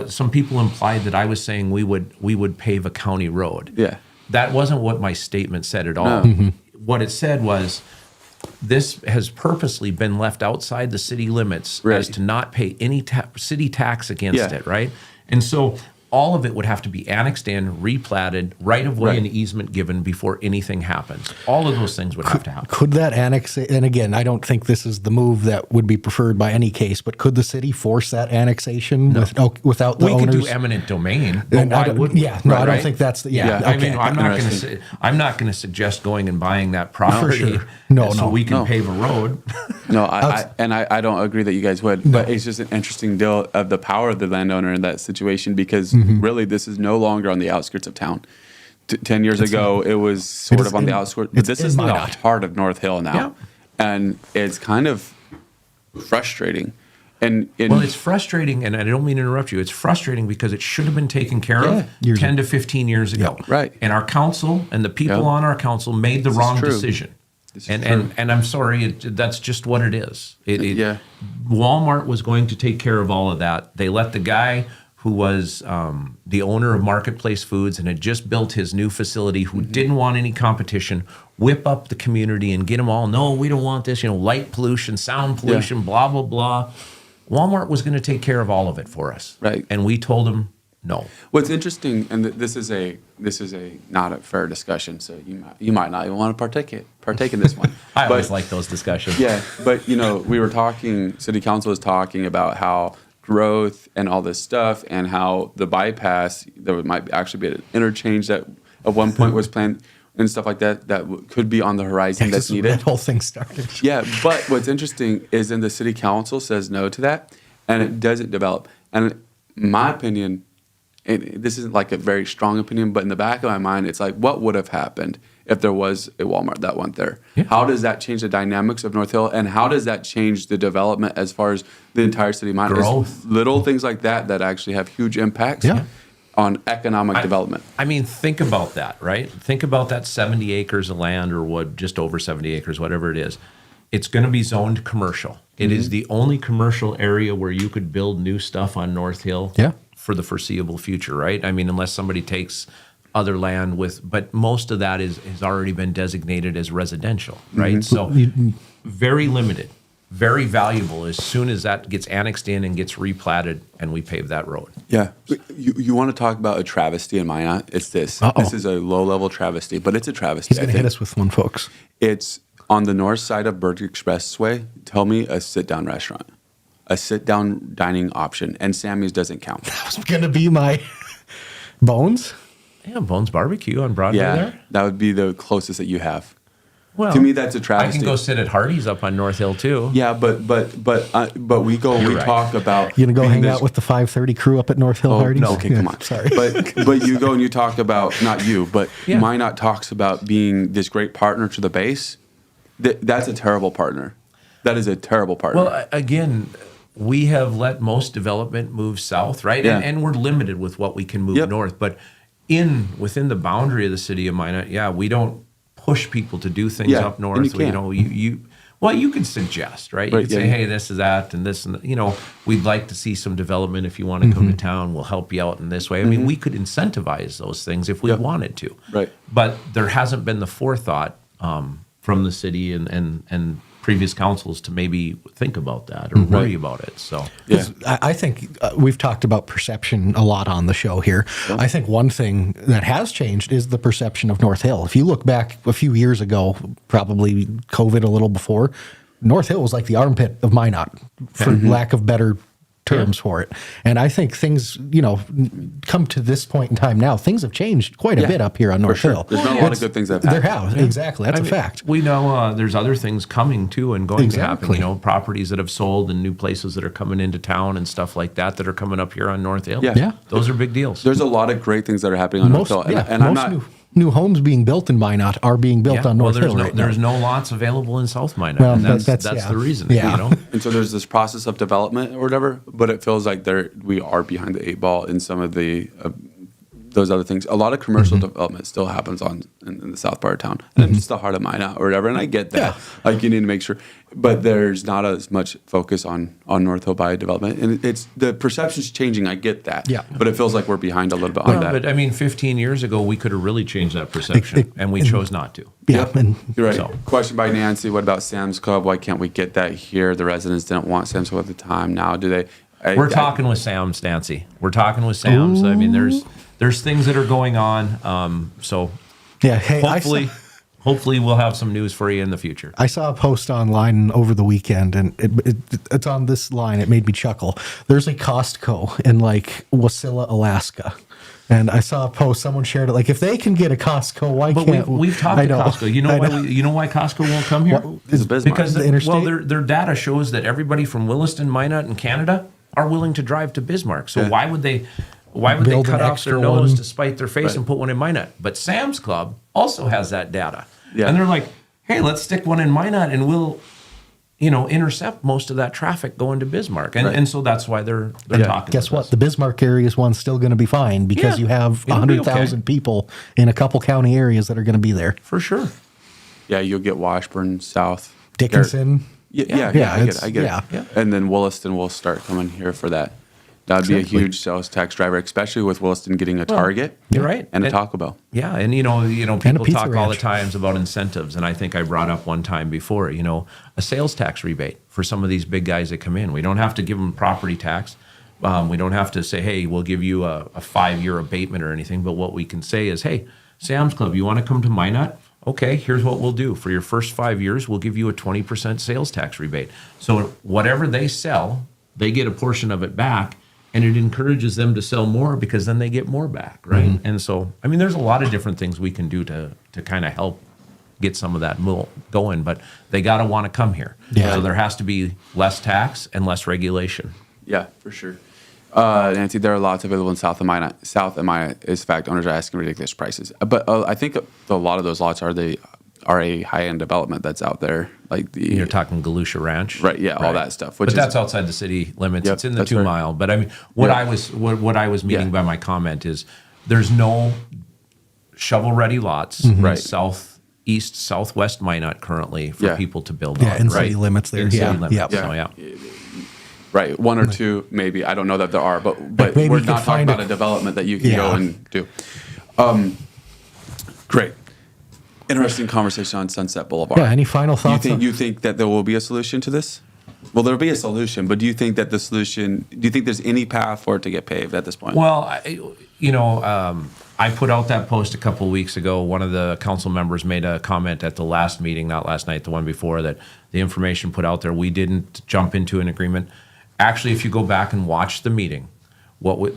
Some people implied that I was saying we would pave a county road. Yeah. That wasn't what my statement said at all. What it said was, this has purposely been left outside the city limits Right. as to not pay any city tax against Yeah. it, right? And so all of it would have to be annexed in, replatted, right of way Right. and easement given before anything happens. All of those things would have to happen. Could that annex, and again, I don't think this is the move that would be preferred by any case, but could the city force that annexation without the We owners? could do eminent domain, but And I why don't- wouldn't? yeah, no, I don't Right? think that's the, yeah. Yeah. I okay. mean, I'm not going to Interesting. say, I'm not going to suggest going and buying that property sure. No, so no. we can No. pave a road. No, I don't agree that you guys would, but it's just an interesting deal of the power of the landowner in that situation because really this is no longer on the outskirts of town. 10 years ago, it was sort is of on the in- outskirts, but it's this in is the Minot. heart of North Hill now. Yeah. And it's kind of frustrating. And Well, it's frustrating, and I don't mean to interrupt you. It's frustrating because it should have been taken care of Years 10 to 15 years ago. right. And our council and the people Yeah. on our council made the is wrong true. decision. This is And, true. and I'm sorry, that's just what it is. Yeah. Walmart was going to take care of all of that. They let the guy who was the owner of Marketplace Foods and had just built his new facility, who didn't want any competition, whip up the community and get them all, no, we don't want this, light pollution, sound pollution, blah, blah, blah. Walmart was going to take care of all of it for us. Right. And we told them no. What's interesting, and this is a not a fair discussion, so you might not even want to partake in this one. I But- always like those discussions. Yeah, but we were talking. City Council was talking about how growth and all this stuff, and how the bypass there might actually be an interchange that at one point was planned and stuff like that could be on the horizon that's That's needed. that whole thing started. Yeah, but what's interesting is then the city council says no to that, and it doesn't develop. And my opinion, and this isn't like a very strong opinion, but in the back of my mind, it's like, what would have happened if there was a Walmart that went there? Yeah. How does that change the dynamics of North Hill, and how does that change the development as far as the entire city? It's Growth. little things like that actually have huge impacts Yeah. on economic development. I mean, think about that, right? Think about that 70 acres of land, or what, just over 70 acres, whatever it is. It's going to be zoned commercial. It is the only commercial area where you could build new stuff on North Hill Yeah. for the foreseeable future, right? I mean, unless somebody takes other land but most of that has already been designated as residential, right? So very limited, very valuable as soon as that gets annexed in and gets replatted and we pave that road. Yeah. You want to talk about a travesty in Minot? It's this. Uh-oh. This is a low-level travesty, but it's a travesty. He's going to hit us with one, folks. It's on the north side of Berg Expressway. Tell me a sit-down restaurant, a sit-down dining option, and Sammy's doesn't count. That was going to be my Bones. Yeah, Bones Barbecue on Broadway there. that would be the closest that you have. Well, To me, that's a I travesty. can go sit at Hardee's up on North Hill too. Yeah, but we go and we right. talk about You gonna go being hang this- out with the 5:30 crew up at North Hill Oh, Hardee's? no, okay, Yeah, come on. Sorry. But you go and you talk about, not you, but Yeah. Minot talks about being this great partner to the base. That's a terrible partner. That is a terrible partner. Well, again, we have let most development move south, right? Yeah. And we're limited with what we can move Yep. north. But within the boundary of the city of Minot, we don't push people to do things Yeah, up and you north. can't. Well, you can suggest, right? You Right, can say, yeah. hey, this is that and this, and we'd like to see some development. If you want to come to town, we'll help you out in this way. I mean, we could incentivize those things if we Yep. wanted to. Right. But there hasn't been the forethought from the city and previous councils to maybe think about that or worry about it. So yeah. I think we've talked about perception a lot on the show here. I think one thing that has changed is the perception of North Hill. If you look back a few years ago, probably COVID a little before, North Hill was like the armpit of Minot, for lack of better terms for it. And I think things, come to this point in time now, things have changed quite a bit up here on North sure. Hill. There's been a lot of good things that have There happened. have, exactly. That's a fact. We know there's other things coming too and going Exactly. to happen. Properties that have sold and new places that are coming into town and stuff like that are coming up here on North Hill. Yeah. Yeah. Those are big deals. There's a lot of great things that are happening on North Hill. And I'm not. new homes being built in Minot are being built on North Hill right now. there's no lots available in South Minot. Well, and that's yeah. the reason. Yeah. And so there's this process of development or whatever, but it feels like we are behind the eight ball in some of the those other things. A lot of commercial development still happens in the south part of town, and it's the heart of Minot or whatever. And I get that. Yeah. Like you need to make sure, but there's not as much focus on North Hill by development, and it's the perception's changing. I get that. Yeah. But it feels like we're behind a little bit on that. But I mean, 15 years ago, we could have really changed that perception, and we chose not to. Yeah, and You're right. So- Question by Nancy: what about Sam's Club? Why can't we get that here? The residents didn't want Sam's Club at the time. Now do they? We're talking with Sam's, Nancy. We're talking with Sam's. I mean, there's things that are going on. So yeah, hey, hopefully we'll have some news for you in the future. I saw a post online over the weekend, and it's on this line. It made me chuckle. There's a Costco in like Wasilla, Alaska. And I saw a post. Someone shared it. Like, if they can get a Costco, why But can't we've talked I to know. Costco. You know I why? You know why Costco won't come here? It's Bismarck. Because The interstate? their data shows that everybody from Williston, Minot, and Canada are willing to drive to Bismarck. So Yeah. why would they Build an cut off extra their nose one. to spite their face Right. and put one in Minot? But Sam's Club also has that data, Yeah. and they're like, "Hey, let's stick one in Minot, and we'll." Intercept most of that traffic going to Bismarck, and Right. and so that's why they're Yeah. talking. Guess with what? us. The Bismarck area's one's still going to be fine because Yeah, you have it'll be 100,000 people in a couple county areas that are going to be there. For sure. Yeah, you'll get Washburn South. Dickinson. Yeah, Yeah. yeah, I Yeah, get it's- it. I get yeah. it. Yeah. And then Williston will start coming here for that. That'd be a Exactly. huge sales tax driver, especially with Williston getting a Target. You're right. And a And- Taco Bell. Yeah, and people Pizza talk all the Ranch. times about incentives, and I think I brought up one time before, a sales tax rebate for some of these big guys that come in. We don't have to give them property tax. We don't have to say, hey, we'll give you a 5-year abatement or anything. But what we can say is, hey, Sam's Club, you want to come to Minot? Okay, here's what we'll do. For your first 5 years, we'll give you a 20% sales tax rebate. So whatever they sell, they get a portion of it back. And it encourages them to sell more because then they get more back, right? And so, I mean, there's a lot of different things we can do to kind of help get some of that going, but they got to want to come here. Yeah. So there has to be less tax and less regulation. Yeah, for sure. Nancy, there are lots available in South of Minot. South of Minot is fact owners are asking ridiculous prices. But I think a lot of those lots are a high-end development that's out there. Like You're talking Galusha Ranch, Right, yeah, all that stuff, which But is- that's outside the city limits. Yep, It's in the that's 2 right. mile. But I mean, what Yeah. I was meaning Yeah. by my comment is there's no shovel-ready lots, Right. southeast, southwest Minot currently for Yeah. people to build Yeah, on. in right? city limits there. In city Yeah, limits. yeah. So, Yeah. Right, one or two, maybe. I don't know that there are, but maybe we're you not could talking find about a- a development that you can go Yeah. and do. Great. Interesting conversation on Sunset Boulevard. Yeah, any final thoughts on- You think that there will be a solution to this? Well, there'll be a solution, but do you think that the solution, do you think there's any path for it to get paved at this point? Well, I put out that post a couple of weeks ago. One of the council members made a comment at the last meeting, not last night, the one before, that the information put out there, we didn't jump into an agreement. Actually, if you go back and watch the meeting,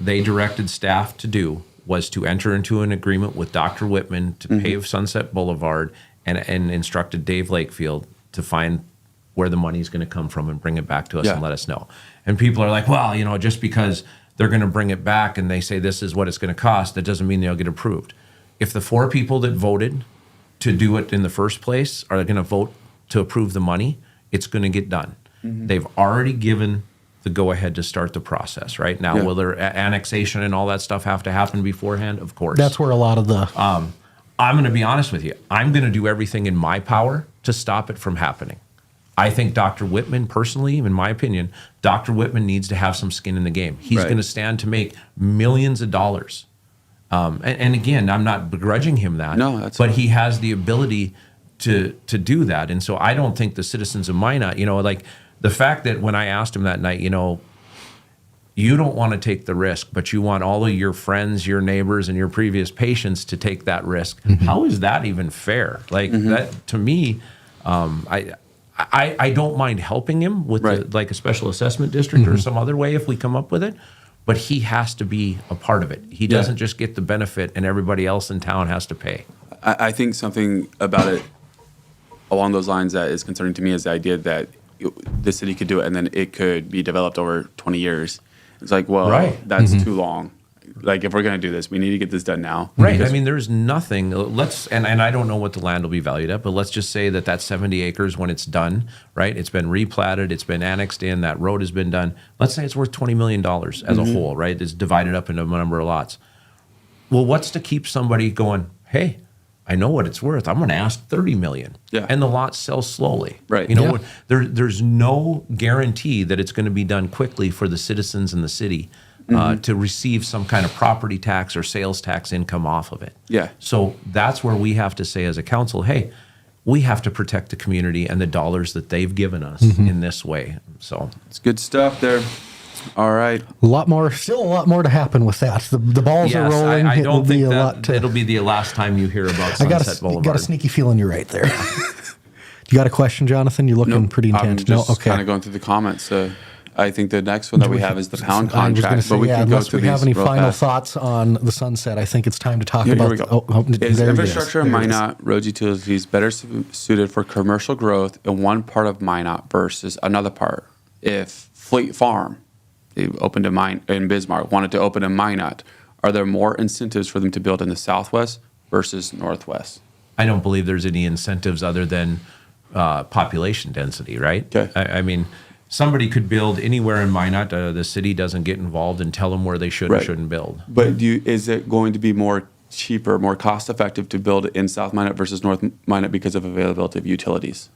they directed staff to do was to enter into an agreement with Dr. Whitman to pave Sunset Boulevard and instructed Dave Lakefield to find where the money is going to come from and bring it back to us and let us know. And people are like, well, you know, just because they're going to bring it back and they say this is what it's going to cost, that doesn't mean they'll get approved. If the 4 people that voted to do it in the first place are going to vote to approve the money, it's going to get done. They've already given the go-ahead to start the process, right? Now, will there annexation and all that stuff have to happen beforehand? Of course. That's where a lot of the... I'm going to be honest with you. I'm going to do everything in my power to stop it from happening. I think Dr. Whitman, personally, in my opinion, Dr. Whitman needs to have some skin in the game. He's going to stand to make millions of dollars. And again, I'm not begrudging him that. No, but he has the ability to do that. And so I don't think the citizens of Minot, you know, like the fact that when I asked him that night, you know, you don't want to take the risk, but you want all of your friends, your neighbors, and your previous patients to take that risk. How is that even fair? Like that, to me, I don't mind helping him with like a special assessment district or some other way if we come up with it, but he has to be a part of it. He doesn't just get the benefit and everybody else in town has to pay. I think something about it along those lines that is concerning to me is the idea that the city could do it and then it could be developed over 20 years. It's like, well, that's too long. Like, if we're going to do this, we need to get this done now. Right. I mean, there's nothing. And I don't know what the land will be valued at, but let's just say that 70 acres, when it's done, right? It's been replatted, it's been annexed in, that road has been done. Let's say it's worth $20 million as a whole, right? It's divided up into a number of lots. Well, what's to keep somebody going, hey, I know what it's worth. I'm going to ask $30 million. Yeah. And the lot sells slowly. Right. You know, there's no guarantee that it's going to be done quickly for the citizens in the city to receive some kind of property tax or sales tax income off of it. Yeah. So that's where we have to say as a council, hey, we have to protect the community and the dollars that they've given us in this way. So It's good stuff there. All right. Still a lot more to happen with that. The balls are rolling. I don't think that it'll be the last time you hear about Sunset Boulevard. Got a sneaky feeling you're right there. You got a question, Jonathan? You're looking pretty intent. I'm just kind of going through the comments. I think the next one that we have is the pound contract. But we can go to have any final thoughts on the Sunset, I think it's time to talk about. Is infrastructure in Minot road utilities better suited for commercial growth in one part of Minot versus another part? If Fleet Farm, they opened in Bismarck, wanted to open in Minot, are there more incentives for them to build in the Southwest versus Northwest? I don't believe there's any incentives other than population density, right? Okay. I mean, somebody could build anywhere in Minot. The city doesn't get involved and tell them where they should or shouldn't build. But is it going to be more cheaper, more cost-effective to build in South Minot versus North Minot because of availability of utilities?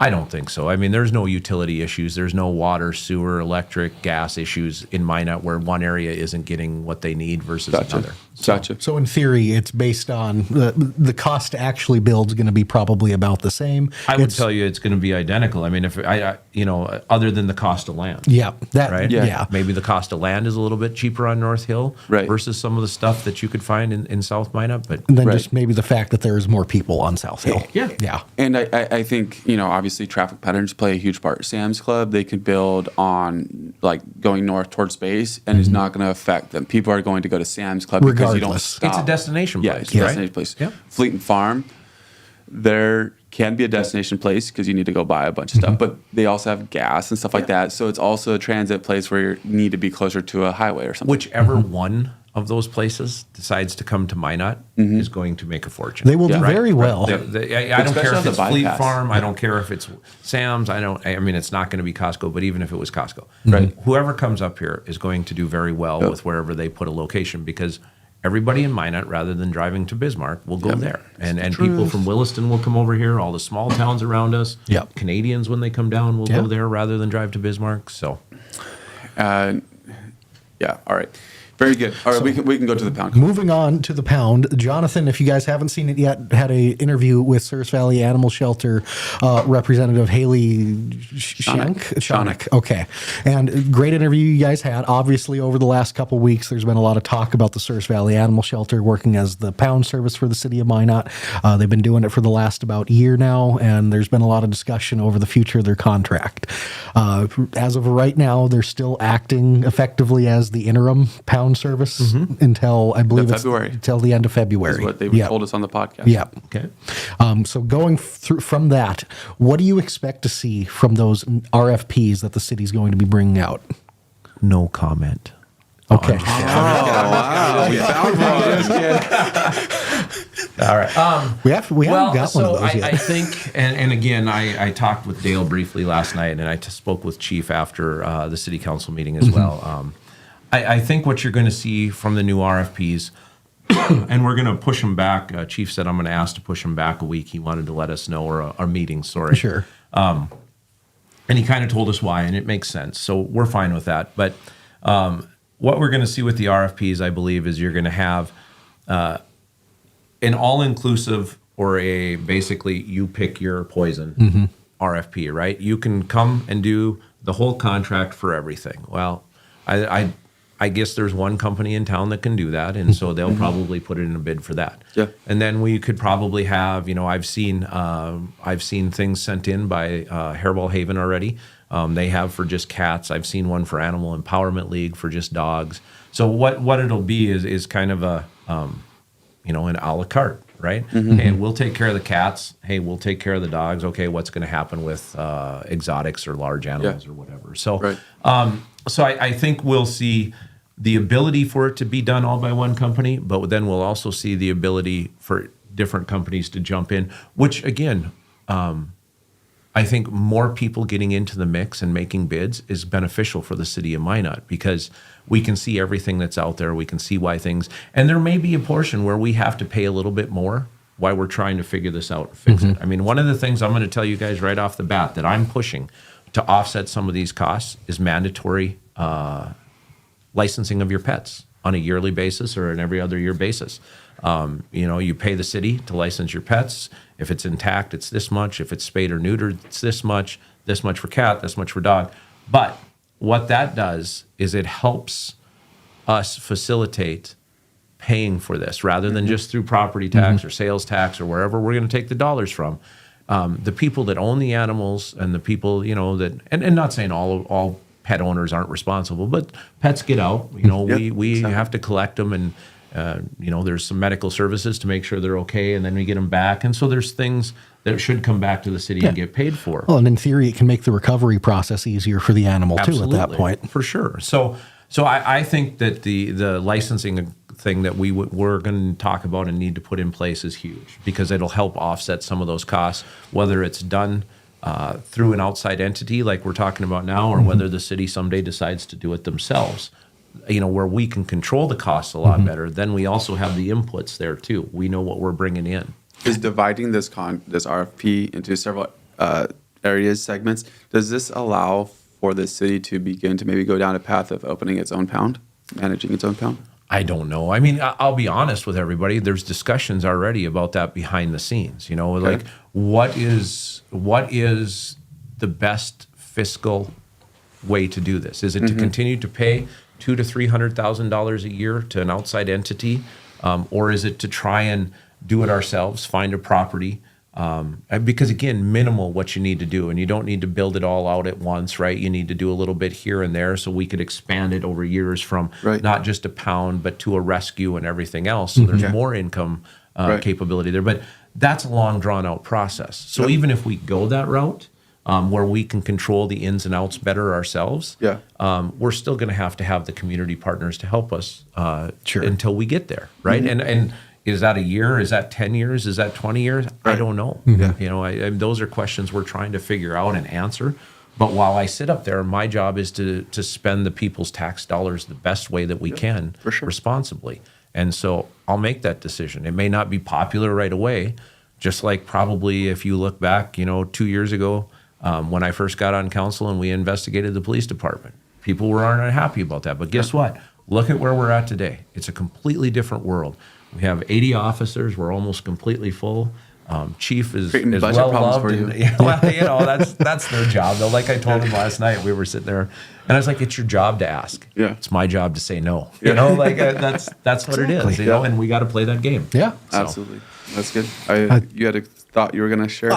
I don't think so. I mean, there's no utility issues. There's no water, sewer, electric, gas issues in Minot where one area isn't getting what they need versus another. Gotcha. So in theory, it's based on the cost to actually build is going to be probably about the same. I would tell you it's going to be identical. I mean, if other than the cost of land. Yeah. Right? Yeah. Maybe the cost of land is a little bit cheaper on North Hill versus some of the stuff that you could find in South Minot. But and then just maybe the fact that there's more people on South Hill. Yeah. And I think, obviously traffic patterns play a huge part. Sam's Club, they could build on like going north towards Space and it's not going to affect them. People are going to go to Sam's Club because you don't stop. It's a destination place. It's a destination place. Yeah. Fleet and Farm, there can be a destination place because you need to go buy a bunch of stuff, but they also have gas and stuff like that. So it's also a transit place where you need to be closer to a highway or something. Whichever one of those places decides to come to Minot is going to make a fortune. They will do very well. I don't care if it's Fleet Farm. I don't care if it's Sam's. I mean, it's not going to be Costco, but even if it was Costco, right? Whoever comes up here is going to do very well with wherever they put a location because everybody in Minot, rather than driving to Bismarck, will go there. And people from Williston will come over here, all the small towns around us. Yep. Canadians, when they come down, will go there rather than drive to Bismarck. So, all right. Very good. All right, we can go to the pound. Moving on to the pound, Jonathan, if you guys haven't seen it yet, had an interview with Service Valley Animal Shelter Representative Haley Schoeneck. Okay. And great interview you guys had. Obviously, over the last couple of weeks, there's been a lot of talk about the Service Valley Animal Shelter working as the pound service for the city of Minot. They've been doing it for the last about year now, and there's been a lot of discussion over the future of their contract. As of right now, they're still acting effectively as the interim pound pound service until I believe it's February. until the end of February. Is what they Yep. told us on the podcast. Yeah. Okay. So going through from that, what do you expect to see from those RFPs that the city's going to be bringing out? No comment. Okay. We found one. All right. We haven't got one of those yet. I think, and again, I talked with Dale briefly last night, and I spoke with Chief after the city council meeting as well. I think what you're going to see from the new RFPs, and we're going to push them back. Chief said I'm going to ask to push them back a week. He wanted to let us know, or our meeting, sorry. Sure. And he kind of told us why, and it makes sense. So we're fine with that. But what we're going to see with the RFPs, I believe, is you're going to have an all-inclusive, or a basically you pick your poison RFP, right? You can come and do the whole contract for everything. Well, I guess there's one company in town that can do that, and so they'll probably put it in a bid for that. Yeah. And then we could probably have, I've seen things sent in by Hairball Haven already. They have for just cats. I've seen one for Animal Empowerment League for just dogs. So what it'll be is kind of a an a la carte, right? Hey, we'll take care of the cats. Hey, we'll take care of the dogs. Okay, what's going to happen with exotics or large animals or whatever? So, Right. so I think we'll see the ability for it to be done all by one company, but then we'll also see the ability for different companies to jump in, which again, I think more people getting into the mix and making bids is beneficial for the city of Minot, because we can see everything that's out there. We can see why things, and there may be a portion where we have to pay a little bit more while we're trying to figure this out and fix it. I mean, one of the things I'm going to tell you guys right off the bat that I'm pushing to offset some of these costs is mandatory licensing of your pets on a yearly basis or an every other year basis. You pay the city to license your pets. If it's intact, it's this much. If it's spayed or neutered, it's this much for cat, this much for dog. But what that does is it helps us facilitate paying for this rather than just through property tax or sales tax or wherever we're going to take the dollars from. The people that own the animals and the people, that, and not saying all pet owners aren't responsible, but pets get out. We have to collect them, and there's some medical services to make sure they're okay, and then we get them back. And so there's things that should come back to the city and get paid for. Well, and in theory, it can make the recovery process easier for the animal too at that point. For sure. So I think that the licensing thing that we're going to talk about and need to put in place is huge, because it'll help offset some of those costs, whether it's done through an outside entity like we're talking about now, or whether the city someday decides to do it themselves, where we can control the costs a lot better. Then we also have the inputs there too. We know what we're bringing in. Is dividing this RFP into several segments, does this allow for the city to begin to maybe go down a path of opening its own pound, managing its own pound? I don't know. I mean, I'll be honest with everybody. There's discussions already about that behind the scenes. Like what is the best fiscal way to do this? Is it to continue to pay $200,000 to $300,000 a year to an outside entity, or is it to try and do it ourselves, find a property? Because again, minimal what you need to do, and you don't need to build it all out at once, right? You need to do a little bit here and there, so we could expand it over years from not just a pound, but to a rescue and everything else. So there's more income capability there, but that's a long, drawn out process. So even if we go that route, where we can control the ins and outs better ourselves, we're still going to have the community partners to help us until we get there, right? And is that a year? Is that 10 years? Is that 20 years? I don't know. Those are questions we're trying to figure out and answer. But while I sit up there, my job is to spend the people's tax dollars the best way that we can, responsibly. And so I'll make that decision. It may not be popular right away, just like probably if you look back, 2 years ago, when I first got on council and we investigated the police department. People weren't unhappy about that. But guess what? Look at where we're at today. It's a completely different world. We have 80 officers. We're almost completely full. Chief is well loved. That's their job, though. Like I told him last night, we were sitting there, and I was like, "It's your job to ask. It's my job to say no." That's what it is. And we got to play that game. Yeah, absolutely. That's good. You had a thought you were going to share?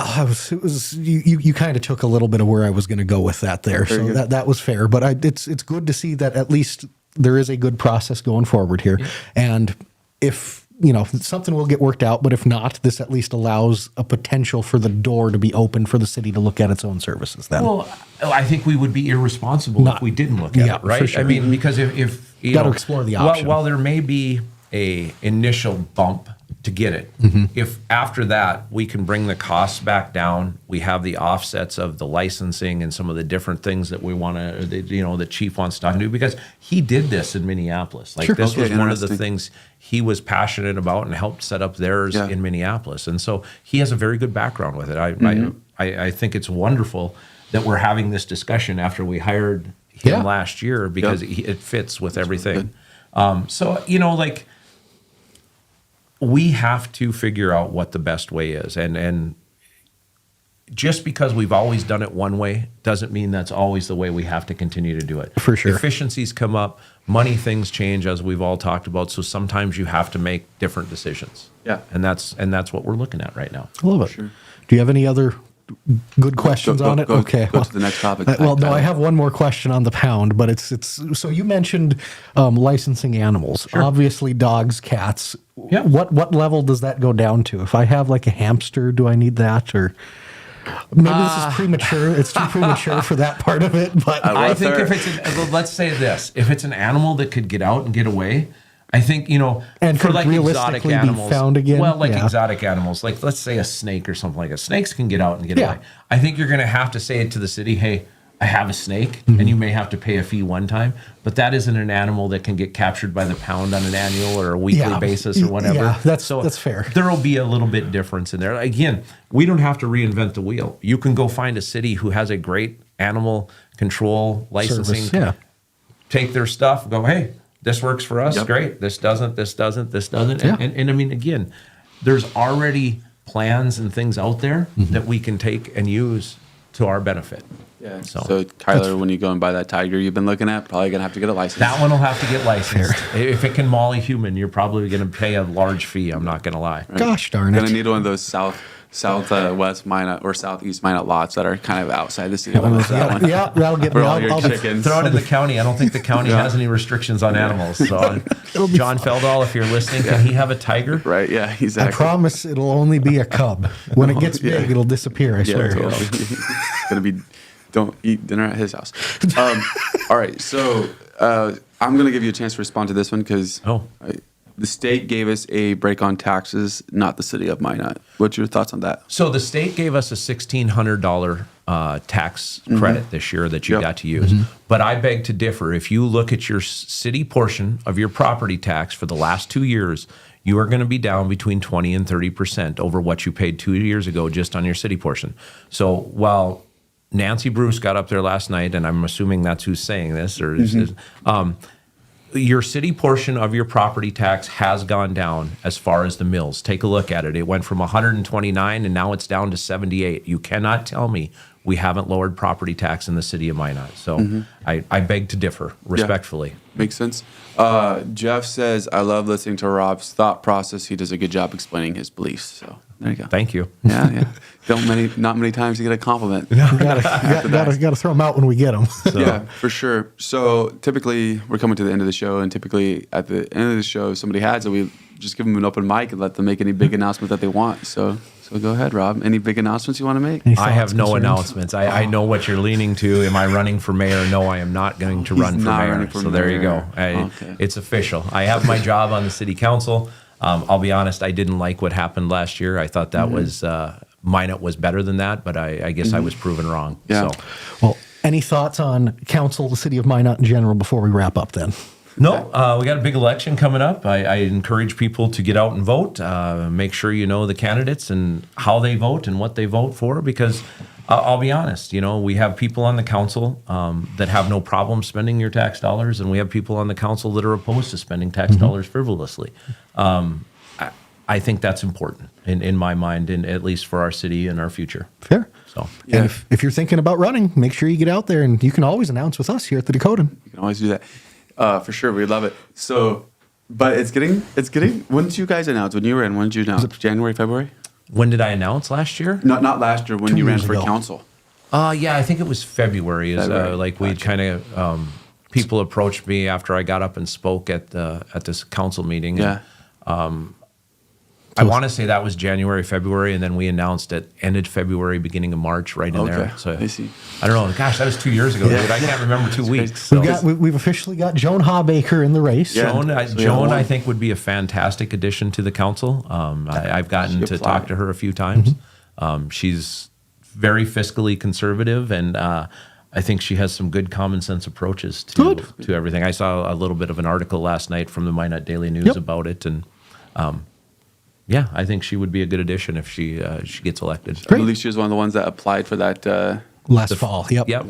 You kind of took a little bit of where I was going to go with that there. So that was fair. But it's good to see that at least there is a good process going forward here. And if, something will get worked out, but if not, this at least allows a potential for the door to be open for the city to look at its own services then. Well, I think we would be irresponsible if we didn't look at it, right? for sure. I mean, because if you Gotta explore the option. While there may be a initial bump to get it, if after that we can bring the costs back down, we have the offsets of the licensing and some of the different things that we want to, the chief wants to do, because he did this in Minneapolis. Like this was one of the things he was passionate about and helped set up theirs in Minneapolis. And so he has a very good background with it. I think it's wonderful that we're having this discussion after we hired him last year, because it fits with everything. We have to figure out what the best way is. And just because we've always done it one way doesn't mean that's always the way we have to continue to do it. For sure. Efficiencies come up, money things change, as we've all talked about. So sometimes you have to make different decisions. Yeah. And that's what we're looking at right now. I love it. Sure. Do you have any other good questions on it? Go to the next topic. I have one more question on the pound, but it's so you mentioned licensing animals. Sure. Obviously, dogs, cats. Yeah. What level does that go down to? If I have like a hamster, do I need that, or maybe this is premature? It's too premature for that part of it. But I think let's say this: if it's an animal that could get out and get away, I think, and for could like exotic realistically animals, be found again. Well, like exotic animals, like let's say a snake or something like that. Snakes can get out and get away. I think you're going to have to say it to the city, hey, I have a snake, and you may have to pay a fee one time, but that isn't an animal that can get captured by the pound on an annual or a weekly basis or whatever. Yeah, that's fair. There will be a little bit difference in there. Again, we don't have to reinvent the wheel. You can go find a city who has a great animal control licensing. Service, take their stuff, go, hey, this works for us, great. This doesn't. Yeah. And I mean, again, there's already plans and things out there that we can take and use to our benefit. Yeah. So Kyler, when you go and buy that tiger you've been looking at, probably gonna have to get a license. That one will have to get licensed. If it can maul a human, you're probably gonna pay a large fee. I'm not gonna lie. Right. Gosh darn it! Gonna need one of those southwest Minot or southeast Minot lots that are kind of outside the city limits. Yeah, that'll get me. For all your I'll chickens. Throw it in the county. I don't think the county has any restrictions on animals. So, John Feldall, if you're listening, can he have a tiger? Right. Yeah. Exactly. I promise it'll only be a cub. When it gets big, it'll disappear. I swear. Totally. It's gonna be. Don't eat dinner at his house. All right. So I'm gonna give you a chance to respond to this one because the state gave us a break on taxes, not the city of Minot. What's your thoughts on that? So the state gave us a $1,600 tax credit this year that you got to use. But I beg to differ. If you look at your city portion of your property tax for the last 2 years, you are going to be down between 20 and 30% over what you paid 2 years ago just on your city portion. So while Nancy Bruce got up there last night, and I'm assuming that's who's saying this, or your city portion of your property tax has gone down as far as the mills. Take a look at it. It went from 129 and now it's down to 78. You cannot tell me we haven't lowered property tax in the city of Minot. So I beg to differ respectfully. Yeah, makes sense. Jeff says, I love listening to Rob's thought process. He does a good job explaining his beliefs. So there you go. Thank you. Yeah. Not many times you get a compliment. You gotta throw them out when we get them. So. Yeah, for sure. So typically we're coming to the end of the show, and typically at the end of the show, if somebody has it, we just give them an open mic and let them make any big announcement that they want. So go ahead, Rob. Any big announcements you want to make? I have no announcements. I know what you're leaning to. Am I running for mayor? No, I am not going to run for mayor. So there you go. It's official. I have my job on the city council. I'll be honest, I didn't like what happened last year. I thought that was Minot was better than that, but I guess I was proven wrong. Yeah. So. Well, any thoughts on council, the city of Minot in general, before we wrap up then? No, we got a big election coming up. I encourage people to get out and vote. Make sure you know the candidates and how they vote and what they vote for, because I'll be honest, we have people on the council that have no problem spending your tax dollars, and we have people on the council that are opposed to spending tax dollars frivolously. I think that's important in my mind, and at least for our city and our future. Fair. So, and if you're thinking about running, make sure you get out there, and you can always announce with us here at the Dakotan. You can always do that. For sure, we love it. So, but it's getting. When did you guys announce? When you were in? When did you announce? January, February? When did I announce last year? Not last year. When 2 you ran years for ago. council? Yeah, I think it was February. February. Like we kind of people approached me after I got up and spoke at this council meeting. Yeah. I want to say that was January, February, and then we announced it ended February, beginning of March, right in Okay, there. So I see. I don't know. Gosh, that was 2 years ago, dude. I can't remember 2 weeks. So. We've officially got Joan Hawbaker in the race. Yeah. Joan, I think, would be a fantastic addition to the council. I've gotten to talk to her a few times. She's very fiscally conservative, and I think she has some good common sense approaches to everything. I saw a little bit of an article last night from the Minot Daily News about it, and yeah, I think she would be a good addition if she gets elected. I believe she was one of the ones that applied for that. Last fall. Yep.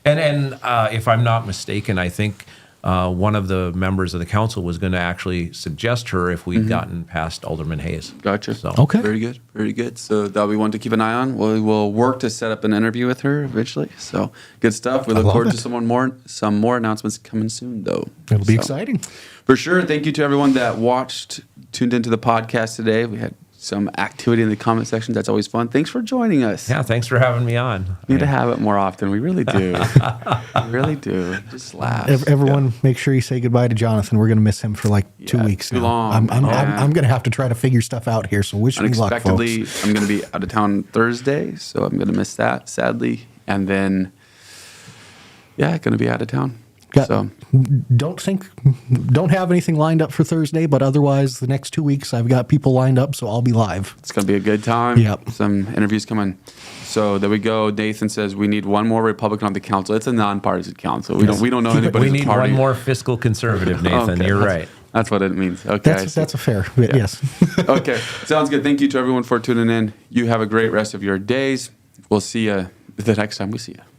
And if I'm not mistaken, I think one of the members of the council was going to actually suggest her if we'd gotten past Alderman Hayes. Gotcha. So, Okay. Very good. Very good. So that'll be one to keep an eye on. We will work to set up an interview with her eventually. So good stuff. We look love forward it. to some more announcements coming soon, though. It'll be So, exciting. For sure. Thank you to everyone that tuned into the podcast today. We had some activity in the comment section. That's always fun. Thanks for joining us. yeah, thanks for having me on. We need to have it more often. We really do. We really do. Just laugh. Everyone, make sure you say goodbye to Jonathan. We're going to miss him for like 2 Yeah, weeks too now. long. I'm Yeah. going to have to try to figure stuff out here. So wish me luck, Unexpectedly, folks. I'm going to be out of town Thursday, so I'm going to miss that, sadly. And then, going to be out of town. So Don't have anything lined up for Thursday, but otherwise the next 2 weeks I've got people lined up, so I'll be live. it's going to be a good time. Yep. Some interviews coming. So there we go. Nathan says we need one more Republican on the council. It's a nonpartisan council. We don't know anybody. We need party. one more fiscal conservative, Nathan. Okay, You're that's- right. That's what it means. Okay. I see. That's a fair, yes. Okay. Sounds good. Thank you to everyone for tuning in. You have a great rest of your days. We'll see you the next time we see you.